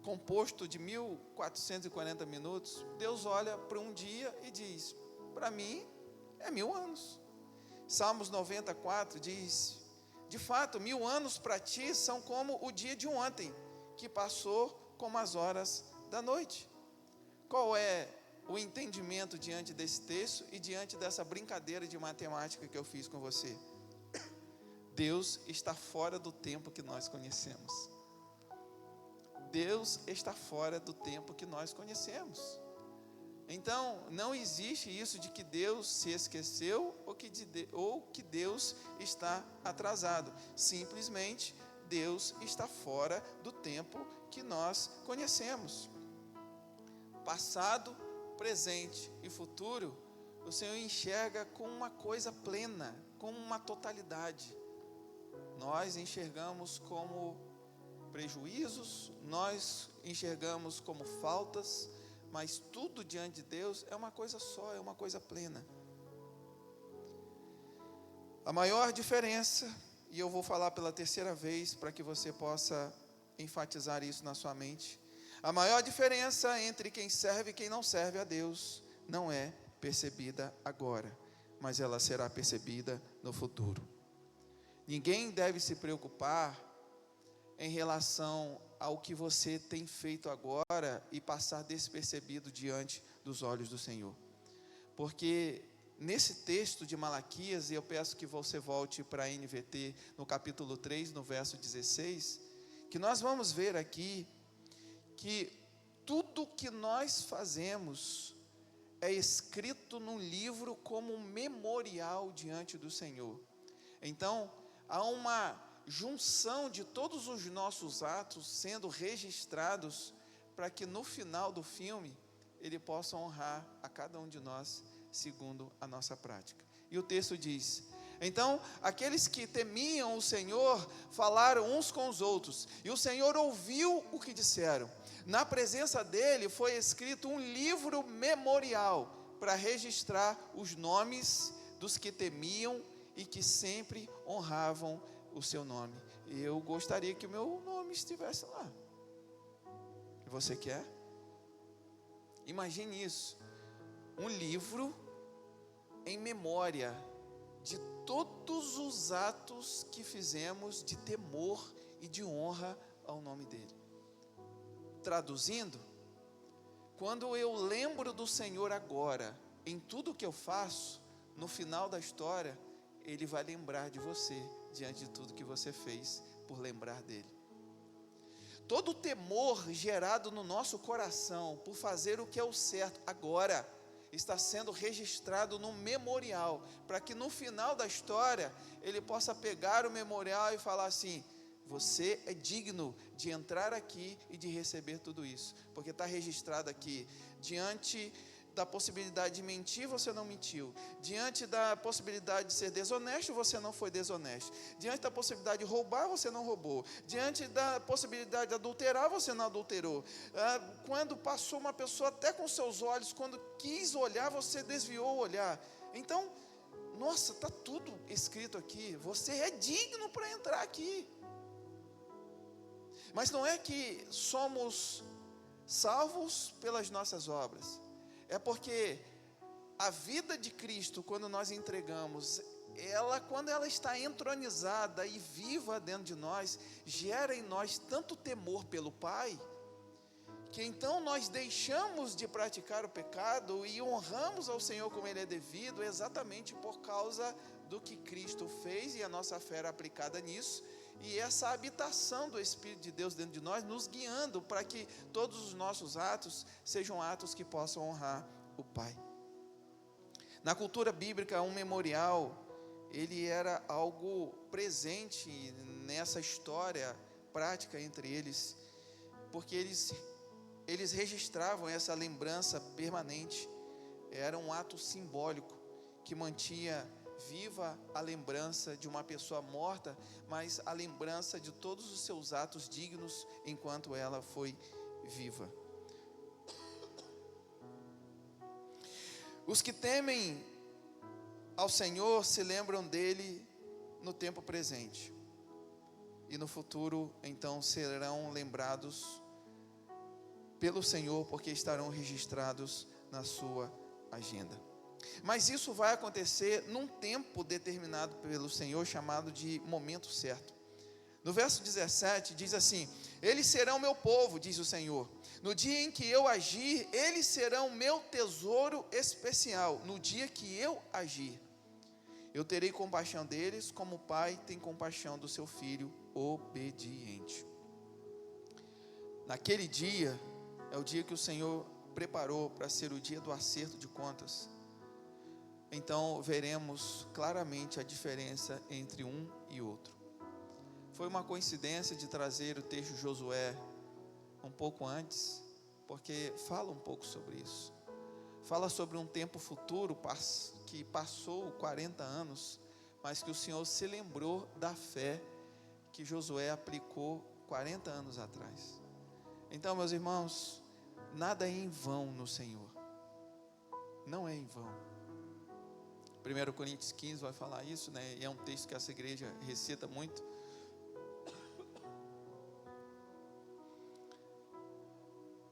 composto de 1440 minutos, Deus olha para um dia e diz: para mim é 1000 anos. Salmos 94 diz: de fato, 1000 anos para ti são como o dia de ontem, que passou como as horas da noite. Qual é o entendimento diante desse texto e diante dessa brincadeira de matemática que eu fiz com você? Deus está fora do tempo que nós conhecemos. Deus está fora do tempo que nós conhecemos. Então, não existe isso de que Deus se esqueceu ou que Deus está atrasado. Simplesmente, Deus está fora do tempo que nós conhecemos. Passado, presente e futuro, o Senhor enxerga com uma coisa plena, com uma totalidade. Nós enxergamos como prejuízos, nós enxergamos como faltas, mas tudo diante de Deus é uma coisa só, é uma coisa plena. A maior diferença, e eu vou falar pela terceira vez para que você possa enfatizar isso na sua mente, a maior diferença entre quem serve e quem não serve a Deus não é percebida agora, mas ela será percebida no futuro. Ninguém deve se preocupar em relação ao que você tem feito agora e passar despercebido diante dos olhos do Senhor. Porque nesse texto de Malaquias, e eu peço que você volte para a NVT no capítulo 3, no verso 16, que nós vamos ver aqui que tudo que nós fazemos é escrito num livro como um memorial diante do Senhor. Então, há uma junção de todos os nossos atos sendo registrados para que no final do filme ele possa honrar a cada um de nós segundo a nossa prática. E o texto diz: Então, aqueles que temiam o Senhor falaram uns com os outros, e o Senhor ouviu o que disseram. Na presença dele foi escrito um livro memorial para registrar os nomes dos que temiam e que sempre honravam o seu nome. Eu gostaria que o meu nome estivesse lá. Você quer? Imagine isso, um livro em memória de todos os atos que fizemos de temor e de honra ao nome dele. Traduzindo, quando eu lembro do Senhor agora, em tudo que eu faço, no final da história, Ele vai lembrar de você, diante de tudo que você fez, por lembrar dele. Todo o temor gerado no nosso coração, por fazer o que é o certo, agora, está sendo registrado no memorial, para que no final da história, Ele possa pegar o memorial e falar assim: você é digno de entrar aqui e de receber tudo isso, porque está registrado aqui. Diante da possibilidade de mentir, você não mentiu. Diante da possibilidade de ser desonesto, você não foi desonesto. Diante da possibilidade de roubar, você não roubou. Diante da possibilidade de adulterar, você não adulterou. Quando passou uma pessoa até com seus olhos, quando quis olhar, você desviou o olhar. Então, nossa, está tudo escrito aqui. Você é digno para entrar aqui. Mas não é que somos salvos pelas nossas obras. É porque a vida de Cristo, quando nós entregamos, quando ela está entronizada e viva dentro de nós, gera em nós tanto temor pelo Pai, que então nós deixamos de praticar o pecado e honramos ao Senhor como Ele é devido, exatamente por causa do que Cristo fez e a nossa fé era aplicada nisso. E essa habitação do Espírito de Deus dentro de nós, nos guiando para que todos os nossos atos sejam atos que possam honrar o Pai. Na cultura bíblica, um memorial, ele era algo presente nessa história prática entre eles, porque eles registravam essa lembrança permanente. Era um ato simbólico que mantinha viva a lembrança de uma pessoa morta, mas a lembrança de todos os seus atos dignos enquanto ela foi viva. Os que temem ao Senhor se lembram dele no tempo presente, e no futuro então serão lembrados pelo Senhor, porque estarão registrados na sua agenda. Mas isso vai acontecer num tempo determinado pelo Senhor, chamado de momento certo. No verso 17 diz assim: eles serão meu povo, diz o Senhor. No dia em que eu agir, eles serão meu tesouro especial. No dia que eu agir, eu terei compaixão deles, como o pai tem compaixão do seu filho obediente. Naquele dia, é o dia que o Senhor preparou para ser o dia do acerto de contas. Então veremos claramente a diferença entre um e outro. Foi uma coincidência de trazer o texto de Josué um pouco antes, porque fala um pouco sobre isso. Fala sobre um tempo futuro que passou 40 anos, mas que o Senhor se lembrou da fé que Josué aplicou 40 anos atrás. Então, meus irmãos, nada é em vão no Senhor. Não é em vão. 1 Coríntios 15 vai falar isso, né? E é um texto que essa igreja recita muito.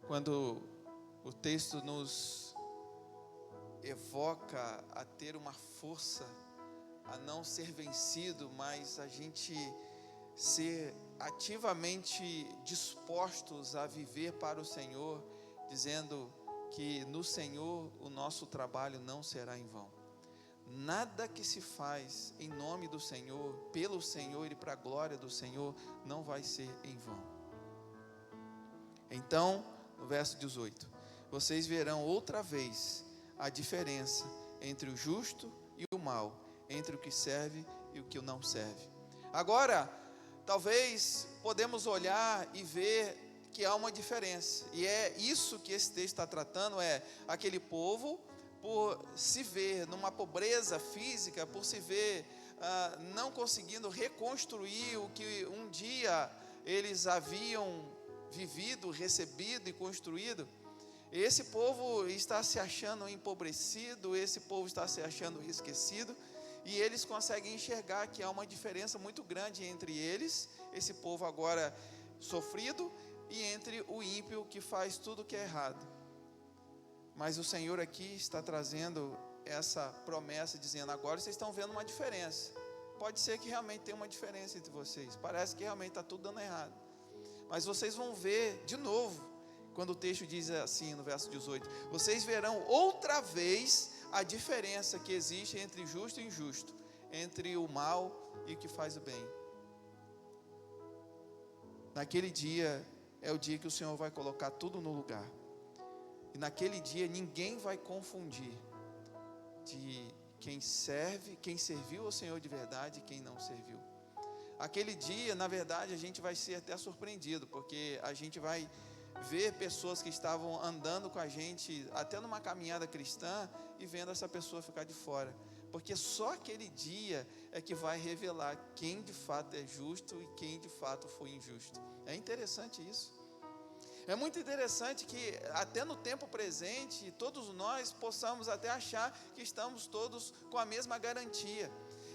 Quando o texto nos evoca a ter uma força, a não ser vencido, mas a gente ser ativamente dispostos a viver para o Senhor, dizendo que no Senhor o nosso trabalho não será em vão. Nada que se faz em nome do Senhor, pelo Senhor e para a glória do Senhor, não vai ser em vão. Então, no verso 18, vocês verão outra vez a diferença entre o justo e o mal, entre o que serve e o que não serve. Agora, talvez podemos olhar e ver que há uma diferença, e é isso que esse texto está tratando, é aquele povo, por se ver numa pobreza física, por se ver não conseguindo reconstruir o que um dia eles haviam vivido, recebido e construído. Esse povo está se achando empobrecido, esse povo está se achando esquecido, e eles conseguem enxergar que há uma diferença muito grande entre eles, esse povo agora sofrido, e entre o ímpio que faz tudo que é errado. Mas o Senhor aqui está trazendo essa promessa, dizendo: agora vocês estão vendo uma diferença. Pode ser que realmente tenha uma diferença entre vocês, parece que realmente está tudo dando errado, mas vocês vão ver de novo, quando o texto diz assim no verso 18: vocês verão outra vez a diferença que existe entre justo e injusto, entre o mal e o que faz o bem. Naquele dia é o dia que o Senhor vai colocar tudo no lugar, e naquele dia ninguém vai confundir de quem serve, quem serviu ao Senhor de verdade e quem não serviu. Aquele dia, na verdade, a gente vai ser até surpreendido, porque a gente vai ver pessoas que estavam andando com a gente até numa caminhada cristã e vendo essa pessoa ficar de fora, porque só aquele dia é que vai revelar quem de fato é justo e quem de fato foi injusto. É interessante isso. É muito interessante que até no tempo presente todos nós possamos até achar que estamos todos com a mesma garantia,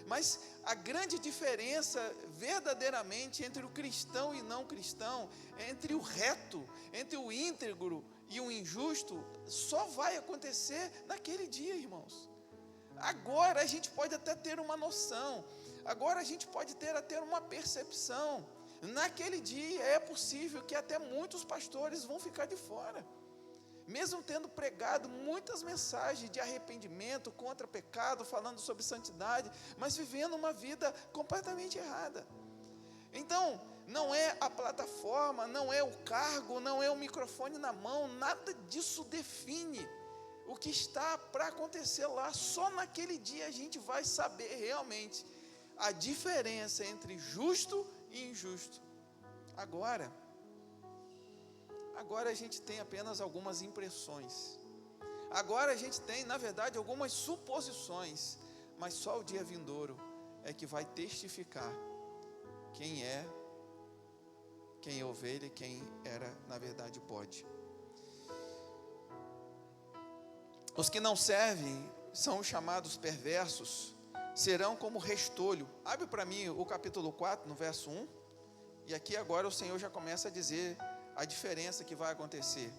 mas a grande diferença verdadeiramente entre o cristão e não cristão, entre o reto, entre o íntegro e o injusto, só vai acontecer naquele dia, irmãos. Agora a gente pode até ter uma noção, agora a gente pode ter até uma percepção. Naquele dia é possível que até muitos pastores vão ficar de fora, mesmo tendo pregado muitas mensagens de arrependimento contra pecado, falando sobre santidade, mas vivendo uma vida completamente errada. Então, não é a plataforma, não é o cargo, não é o microfone na mão, nada disso define o que está para acontecer lá. Só naquele dia a gente vai saber realmente a diferença entre justo e injusto. Agora a gente tem apenas algumas impressões, agora a gente tem, na verdade, algumas suposições, mas só o dia vindouro é que vai testificar quem é ovelha e quem era, na verdade, bode. Os que não servem são os chamados perversos, serão como restolho. Abre para mim o capítulo 4, no verso 1, e aqui agora o Senhor já começa a dizer a diferença que vai acontecer.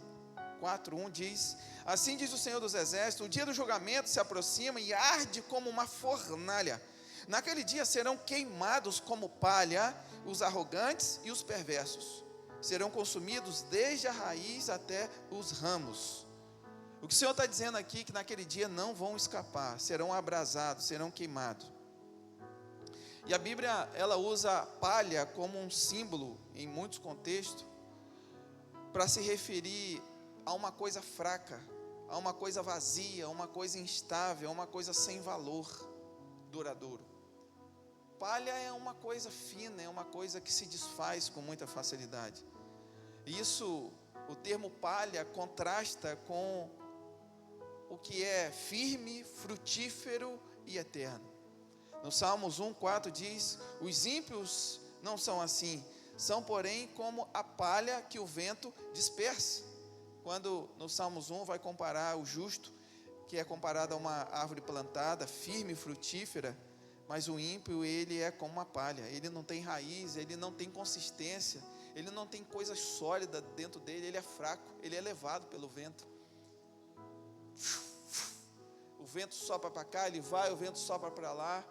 4:1 diz: assim diz o Senhor dos Exércitos, o dia do julgamento se aproxima e arde como uma fornalha. Naquele dia serão queimados como palha os arrogantes e os perversos, serão consumidos desde a raiz até os ramos. O que o Senhor está dizendo aqui é que naquele dia não vão escapar, serão abrasados, serão queimados. E a Bíblia, ela usa palha como um símbolo em muitos contextos, para se referir a uma coisa fraca, a uma coisa vazia, a uma coisa instável, a uma coisa sem valor duradouro. Palha é uma coisa fina, é uma coisa que se desfaz com muita facilidade. Isso, o termo palha contrasta com o que é firme, frutífero e eterno. No Salmos 1:4 diz: os ímpios não são assim, são porém como a palha que o vento dispersa. Quando no Salmos 1 vai comparar o justo, que é comparado a uma árvore plantada, firme e frutífera, mas o ímpio, ele é como uma palha, ele não tem raiz, ele não tem consistência, ele não tem coisa sólida dentro dele, ele é fraco, ele é levado pelo vento. O vento sopra para cá, ele vai, o vento sopra para lá.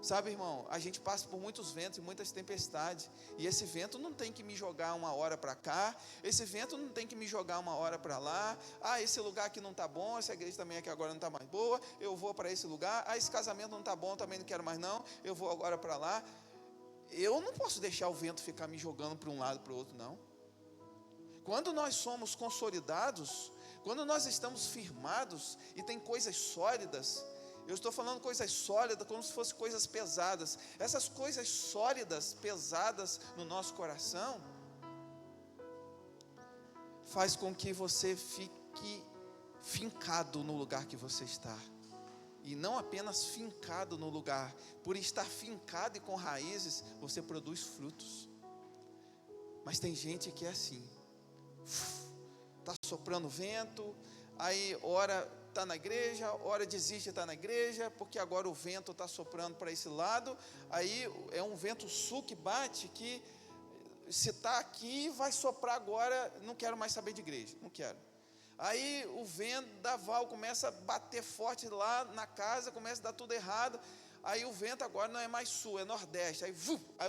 Sabe, irmão, a gente passa por muitos ventos e muitas tempestades, e esse vento não tem que me jogar uma hora para cá, esse vento não tem que me jogar uma hora para lá. Esse lugar aqui não está bom, essa igreja também aqui agora não está mais boa, eu vou para esse lugar. Esse casamento não está bom, também não quero mais não, eu vou agora para lá. Eu não posso deixar o vento ficar me jogando para um lado para o outro, não. Quando nós somos consolidados, quando nós estamos firmados e tem coisas sólidas, eu estou falando coisas sólidas como se fossem coisas pesadas. Essas coisas sólidas, pesadas no nosso coração, faz com que você fique fincado no lugar que você está. e não apenas fincado no lugar. Por estar fincado e com raízes, você produz frutos. Mas tem gente que é assim, está soprando vento, aí ora está na igreja, ora desiste de estar na igreja, porque agora o vento está soprando para esse lado, aí é um vento sul que bate, que se está aqui, vai soprar agora, não quero mais saber de igreja, não quero. Aí o vendaval começa a bater forte lá na casa, começa a dar tudo errado, aí o vento agora não é mais sul, é nordeste, aí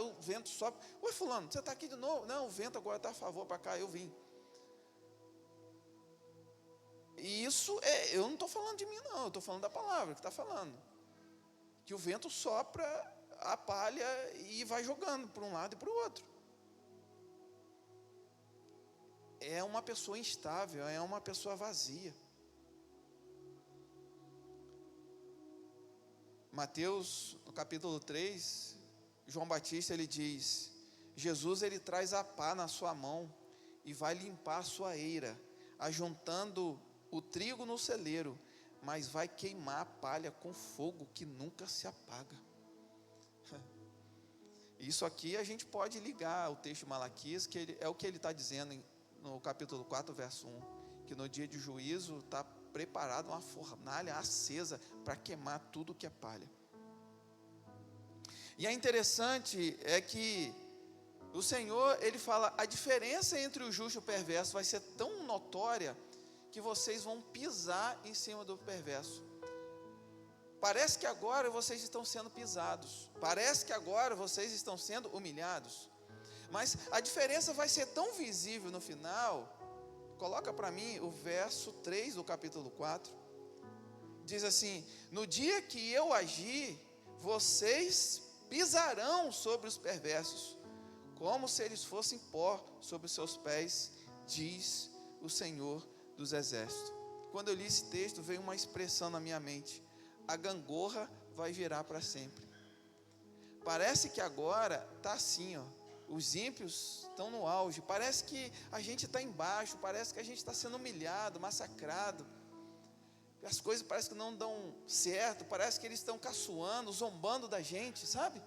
o vento sopra. Oi fulano, você está aqui de novo? Não, o vento agora está a favor para cá, eu vim. E isso, eu não estou falando de mim não, eu estou falando da palavra que está falando. Que o vento sopra a palha e vai jogando para um lado e para o outro. É uma pessoa instável, é uma pessoa vazia. Mateus, no capítulo 3, João Batista, ele diz, Jesus, ele traz a pá na sua mão e vai limpar a sua eira, ajuntando o trigo no celeiro, mas vai queimar a palha com fogo que nunca se apaga. Isso aqui a gente pode ligar ao texto de Malaquias, que é o que ele está dizendo no capítulo 4, verso 1, que no dia de juízo está preparada uma fornalha acesa para queimar tudo que é palha. E é interessante é que o Senhor, ele fala, a diferença entre o justo e o perverso vai ser tão notória que vocês vão pisar em cima do perverso. Parece que agora vocês estão sendo pisados, parece que agora vocês estão sendo humilhados, mas a diferença vai ser tão visível no final. Coloca para mim o verso 3 do capítulo 4, diz assim, no dia que eu agir, vocês pisarão sobre os perversos, como se eles fossem pó sobre os seus pés, diz o Senhor dos exércitos. Quando eu li esse texto, veio uma expressão na minha mente, a gangorra vai virar para sempre. Parece que agora está assim, os ímpios estão no auge, parece que a gente está embaixo, parece que a gente está sendo humilhado, massacrado, as coisas parecem que não dão certo, parece que eles estão caçoando, zombando da gente, sabe?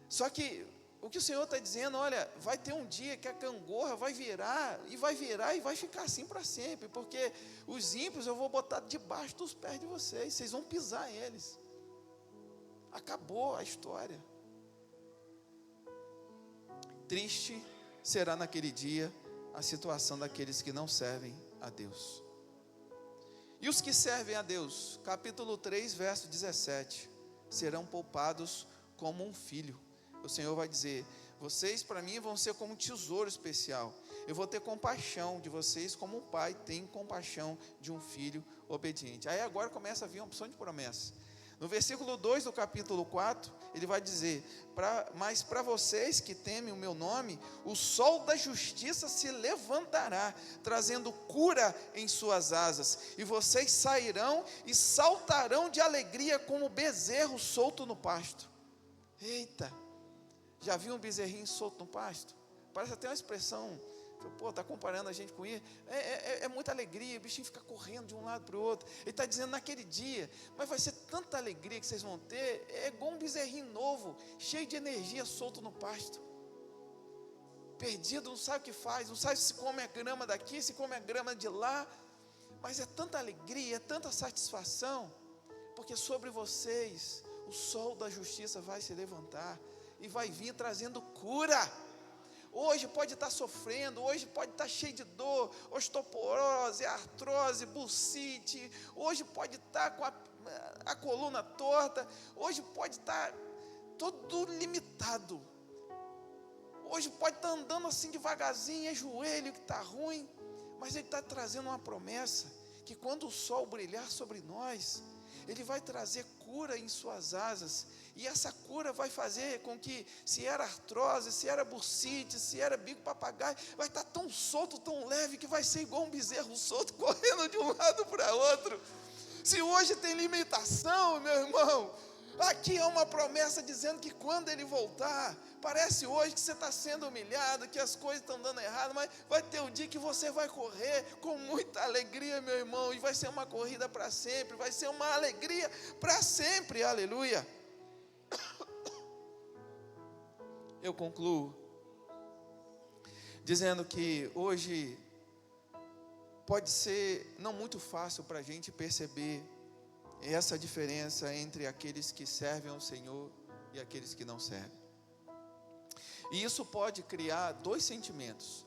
Só que o que o Senhor está dizendo, olha, vai ter um dia que a gangorra vai virar e vai ficar assim para sempre, porque os ímpios eu vou botar debaixo dos pés de vocês vão pisar eles, acabou a história. Triste será naquele dia a situação daqueles que não servem a Deus. E os que servem a Deus, capítulo 3, verso 17, serão poupados como um filho. O Senhor vai dizer, vocês para mim vão ser como um tesouro especial, eu vou ter compaixão de vocês como um pai tem compaixão de um filho obediente. Aí agora começa a vir uma opção de promessa. No versículo 2 do capítulo 4, ele vai dizer, mas para vocês que temem o meu nome, o sol da justiça se levantará, trazendo cura em suas asas, e vocês sairão e saltarão de alegria como bezerro solto no pasto. Eita, já viu um bezerrinho solto no pasto? Parece até uma expressão, está comparando a gente com isso, é muita alegria, o bichinho fica correndo de um lado para o outro. Ele está dizendo naquele dia, mas vai ser tanta alegria que vocês vão ter, é igual um bezerrinho novo, cheio de energia, solto no pasto, perdido, não sabe o que faz, não sabe se come a grama daqui, se come a grama de lá, mas é tanta alegria, é tanta satisfação, porque sobre vocês o sol da justiça vai se levantar, e vai vir trazendo cura. Hoje pode estar sofrendo, hoje pode estar cheio de dor, osteoporose, artrose, bursite, hoje pode estar com a coluna torta, hoje pode estar todo limitado, hoje pode estar andando assim devagarzinho, é joelho que está ruim, mas ele está trazendo uma promessa, que quando o sol brilhar sobre nós, ele vai trazer cura em suas asas, e essa cura vai fazer com que, se era artrose, se era bursite, se era bico papagaio, vai estar tão solto, tão leve, que vai ser igual um bezerro solto, correndo de um lado para outro. Se hoje tem limitação, meu irmão, Aqui é uma promessa dizendo que quando Ele voltar, parece hoje que você está sendo humilhado, que as coisas estão dando errado, mas vai ter um dia que você vai correr com muita alegria, meu irmão, e vai ser uma corrida para sempre, vai ser uma alegria para sempre, aleluia. Eu concluo dizendo que hoje pode ser não muito fácil para a gente perceber essa diferença entre aqueles que servem ao Senhor e aqueles que não servem. E isso pode criar dois sentimentos.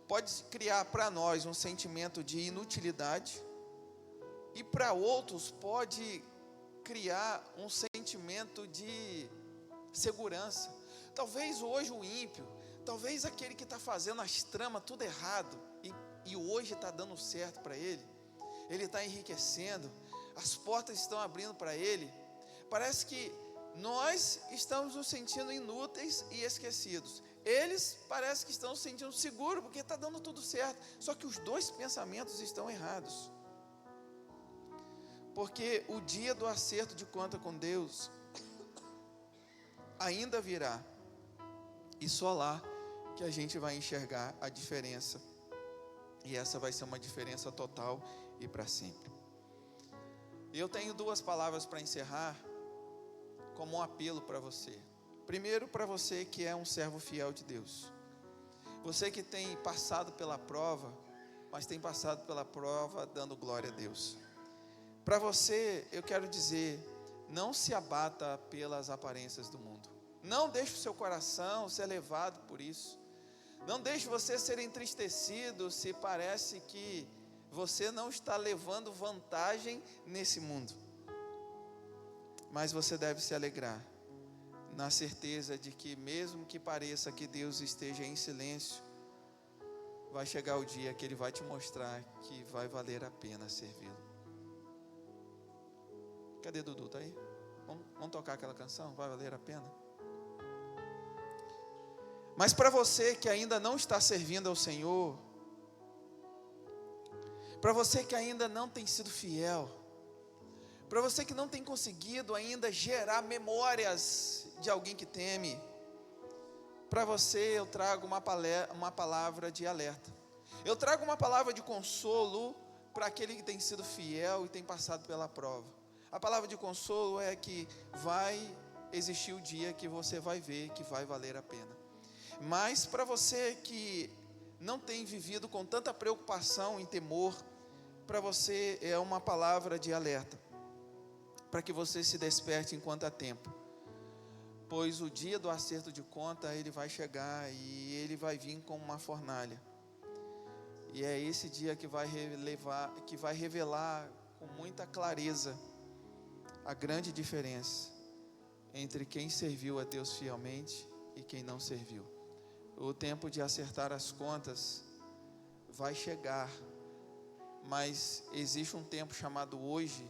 Pode criar para nós um sentimento de inutilidade, e para outros pode criar um sentimento de segurança. Talvez hoje o ímpio, talvez aquele que está fazendo as tramas tudo errado, e hoje está dando certo para ele está enriquecendo, as portas estão abrindo para ele. Parece que nós estamos nos sentindo inúteis e esquecidos. Eles parecem que estão se sentindo seguros, porque está dando tudo certo. Só que os dois pensamentos estão errados. Porque o dia do acerto de conta com Deus ainda virá. E só lá que a gente vai enxergar a diferença. E essa vai ser uma diferença total e para sempre. Eu tenho duas palavras para encerrar, como um apelo para você. Primeiro, para você que é um servo fiel de Deus. Você que tem passado pela prova, mas tem passado pela prova dando glória a Deus. Para você, eu quero dizer, não se abata pelas aparências do mundo. Não deixe o seu coração ser levado por isso. Não deixe você ser entristecido se parece que você não está levando vantagem nesse mundo. Mas você deve se alegrar na certeza de que, mesmo que pareça que Deus esteja em silêncio, vai chegar o dia que Ele vai te mostrar que vai valer a pena servi-lo. Cadê Dudu? Está aí? Vamos tocar aquela canção? Vai valer a pena? Mas para você que ainda não está servindo ao Senhor, para você que ainda não tem sido fiel, para você que não tem conseguido ainda gerar memórias de alguém que teme, para você eu trago uma palavra de alerta. Eu trago uma palavra de consolo para aquele que tem sido fiel e tem passado pela prova. A palavra de consolo é que vai existir o dia que você vai ver que vai valer a pena. Mas para você que não tem vivido com tanta preocupação e temor, para você é uma palavra de alerta, para que você se desperte enquanto há tempo, pois o dia do acerto de conta ele vai chegar e ele vai vir com uma fornalha, e é esse dia que vai revelar com muita clareza a grande diferença entre quem serviu a Deus fielmente e quem não serviu. O tempo de acertar as contas vai chegar, mas existe um tempo chamado hoje,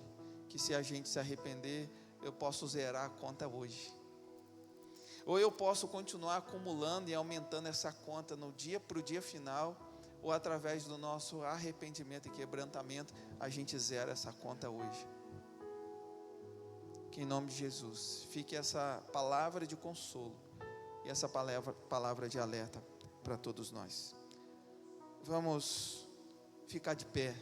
que se a gente se arrepender, eu posso zerar a conta hoje. Ou eu posso continuar acumulando e aumentando essa conta para o dia final, ou através do nosso arrependimento e quebrantamento, a gente zera essa conta hoje. Que em nome de Jesus, fique essa palavra de consolo e essa palavra de alerta para todos nós. Vamos ficar de pé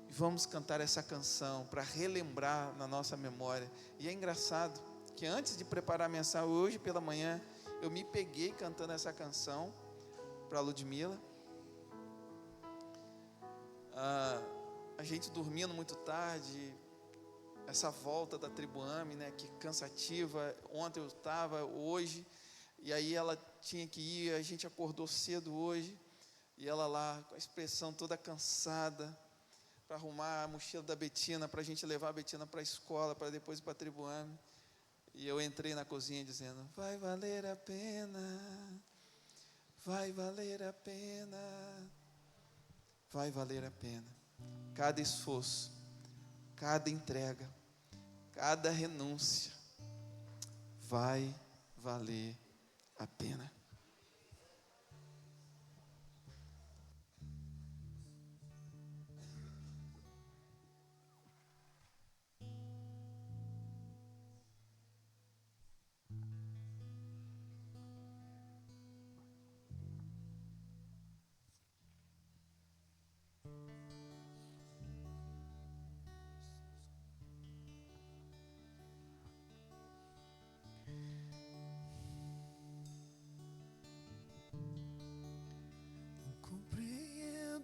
e vamos cantar essa canção para relembrar na nossa memória. E é engraçado que antes de preparar a mensagem, hoje pela manhã, eu me peguei cantando essa canção para a Ludmila. A gente dormindo muito tarde, essa volta da Tribo AME, né, que cansativa. Ontem eu estava, hoje, e aí ela tinha que ir, a gente acordou cedo hoje, e ela lá com a expressão toda cansada, para arrumar a mochila da Betina, para a gente levar a Betina para a escola, para depois ir para a Tribo AME. E eu entrei na cozinha dizendo, vai valer a pena, vai valer a pena, vai valer a pena. Cada esforço, cada entrega, cada renúncia, vai valer a pena.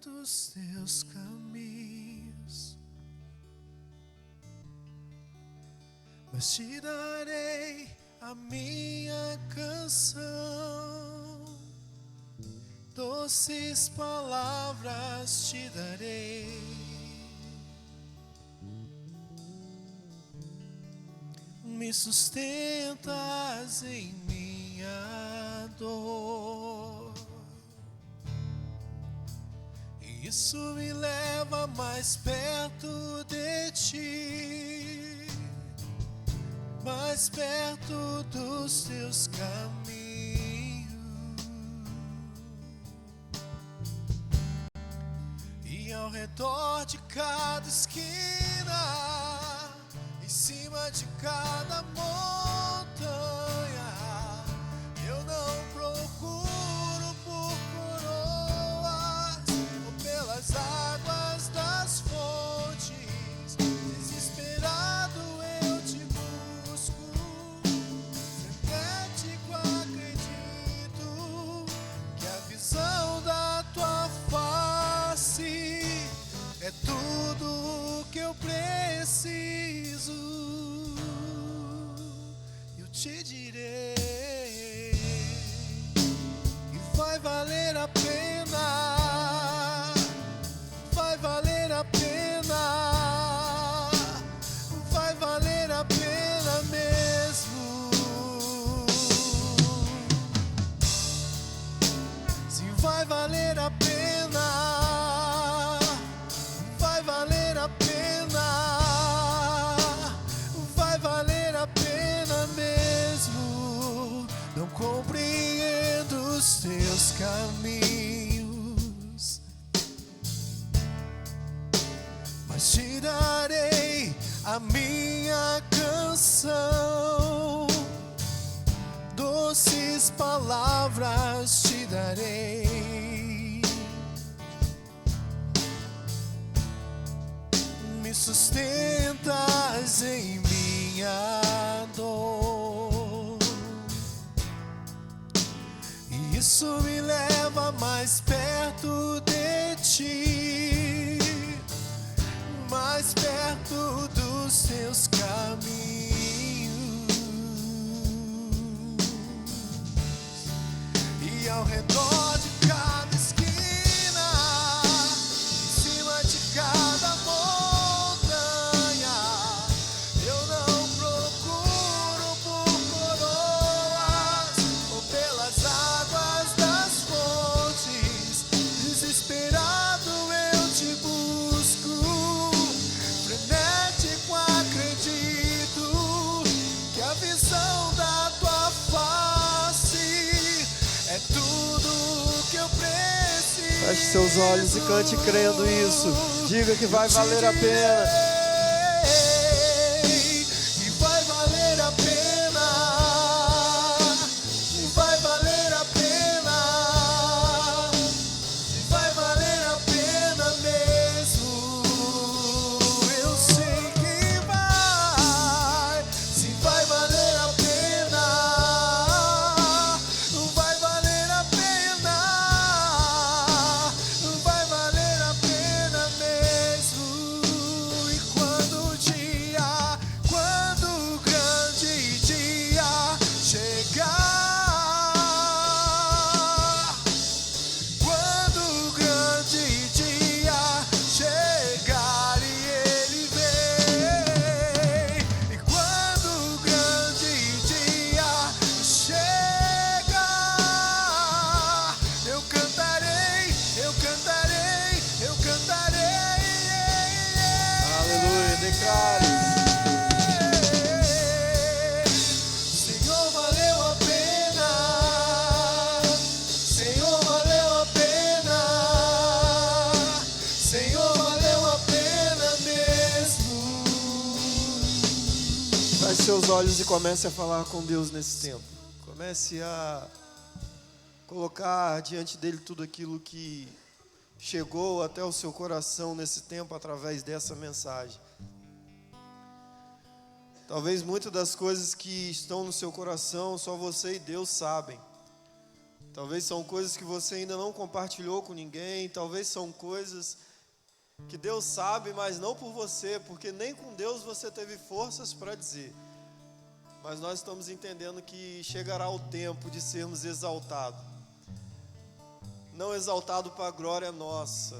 dos teus caminhos, mas te darei a minha canção, doces palavras te darei. Me sustentas em minha dor, e isso me leva mais perto de ti, mais perto dos teus caminhos. E ao redor de cada esquina, em cima de cada montanha, eu não procuro por coroas ou pelas águas das fontes. Desesperado eu te busco, frenético acredito que a visão da tua face é tudo que eu preciso. Eu te direi, e vai valer a pena, vai valer a pena, vai valer a pena mesmo. Se vai valer a pena, vai valer a pena, vai valer a pena mesmo. Não compreendo os teus caminhos, mas te darei a minha canção, doces palavras te darei. Me sustentas em minha dor, e isso me leva mais perto de ti, mais perto dos teus caminhos. E ao redor de cada esquina, em cima de cada montanha, eu não procuro por coroas ou pelas águas das fontes. Desesperado eu te busco, frenético acredito que a visão da tua face é tudo que eu preciso. Feche seus olhos e cante crendo isso. Diga que vai valer a pena. E vai valer a pena, vai valer a pena, vai valer a pena mesmo. Eu sei que vai, se vai valer a pena, vai valer a pena, vai valer a pena mesmo. E quando o dia, quando o grande dia chegar, quando o grande dia chegar e ele vem, e quando o grande dia chegar, eu cantarei, eu cantarei, eu cantarei. Aleluia, declare. Senhor, valeu a pena, Senhor, valeu a pena, Senhor, valeu a pena mesmo. Feche seus olhos e comece a falar com Deus nesse tempo. Comece a colocar diante dele tudo aquilo que chegou até o seu coração nesse tempo através dessa mensagem. Talvez muitas das coisas que estão no seu coração só você e Deus sabem. Talvez são coisas que você ainda não compartilhou com ninguém, talvez são coisas que Deus sabe, mas não por você, porque nem com Deus você teve forças para dizer. Mas nós estamos entendendo que chegará o tempo de sermos exaltados. Não exaltado para a glória nossa,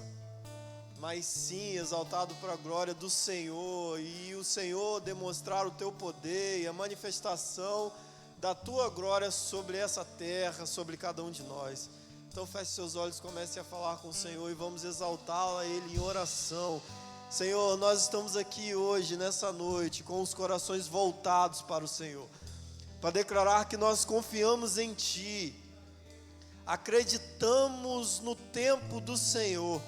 mas sim exaltado para a glória do Senhor, e o Senhor demonstrar o teu poder e a manifestação da tua glória sobre essa terra, sobre cada um de nós. Então feche seus olhos, comece a falar com o Senhor e vamos exaltá-lo a Ele em oração. Senhor, nós estamos aqui hoje, nessa noite, com os corações voltados para o Senhor, para declarar que nós confiamos em Ti, acreditamos no tempo do Senhor,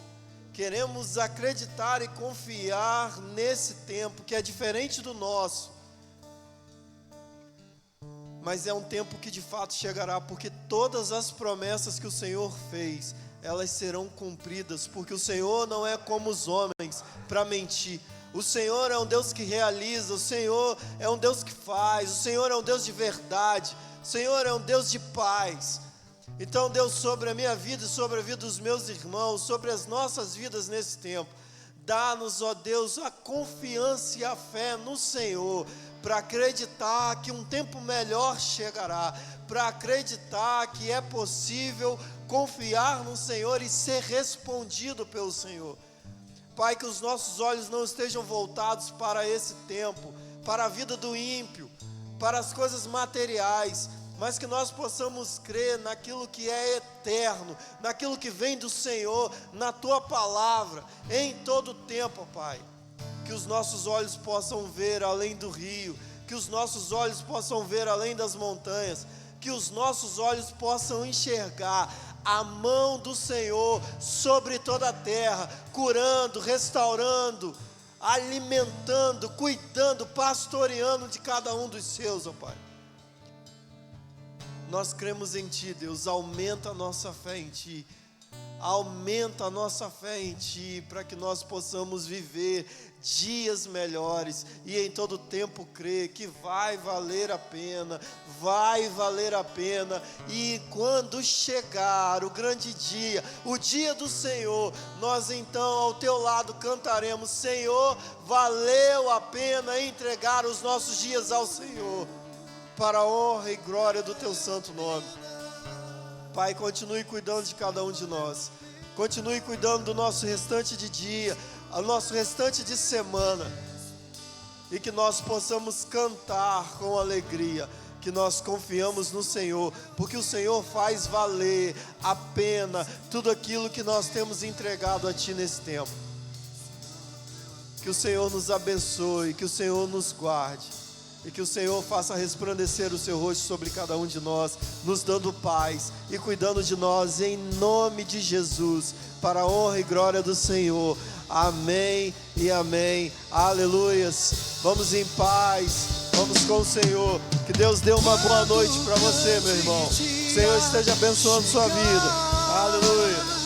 queremos acreditar e confiar nesse tempo que é diferente do nosso, mas é um tempo que de fato chegará, porque todas as promessas que o Senhor fez, elas serão cumpridas, porque o Senhor não é como os homens para mentir. O Senhor é um Deus que realiza, o Senhor é um Deus que faz, o Senhor é um Deus de verdade, o Senhor é um Deus de paz. Então, Deus, sobre a minha vida e sobre a vida dos meus irmãos, sobre as nossas vidas nesse tempo, dá-nos, ó Deus, a confiança e a fé no Senhor, para acreditar que um tempo melhor chegará, para acreditar que é possível confiar no Senhor e ser respondido pelo Senhor. Pai, que os nossos olhos não estejam voltados para esse tempo, para a vida do ímpio, para as coisas materiais, mas que nós possamos crer naquilo que é eterno, naquilo que vem do Senhor, na Tua palavra, em todo tempo, Pai. Que os nossos olhos possam ver além do rio, que os nossos olhos possam ver além das montanhas, que os nossos olhos possam enxergar a mão do Senhor sobre toda a terra, curando, restaurando, alimentando, cuidando, pastoreando de cada um dos seus, ó Pai. Nós cremos em Ti, Deus, aumenta a nossa fé em Ti, aumenta a nossa fé em Ti, para que nós possamos viver dias melhores e em todo tempo crer que vai valer a pena, e quando chegar o grande dia, o dia do Senhor, nós então ao Teu lado cantaremos: Senhor, valeu a pena entregar os nossos dias ao Senhor, para a honra e glória do Teu santo nome. Pai, continue cuidando de cada um de nós, continue cuidando do nosso restante de dia, o nosso restante de semana, e que nós possamos cantar com alegria, que nós confiamos no Senhor, porque o Senhor faz valer a pena tudo aquilo que nós temos entregado a Ti nesse tempo. Que o Senhor nos abençoe, que o Senhor nos guarde, e que o Senhor faça resplandecer o seu rosto sobre cada um de nós, nos dando paz e cuidando de nós, em nome de Jesus, para a honra e glória do Senhor. Amém e amém. Aleluias. Vamos em paz, vamos com o Senhor. Que Deus dê uma boa noite para você, meu irmão. O Senhor esteja abençoando sua vida. Aleluia.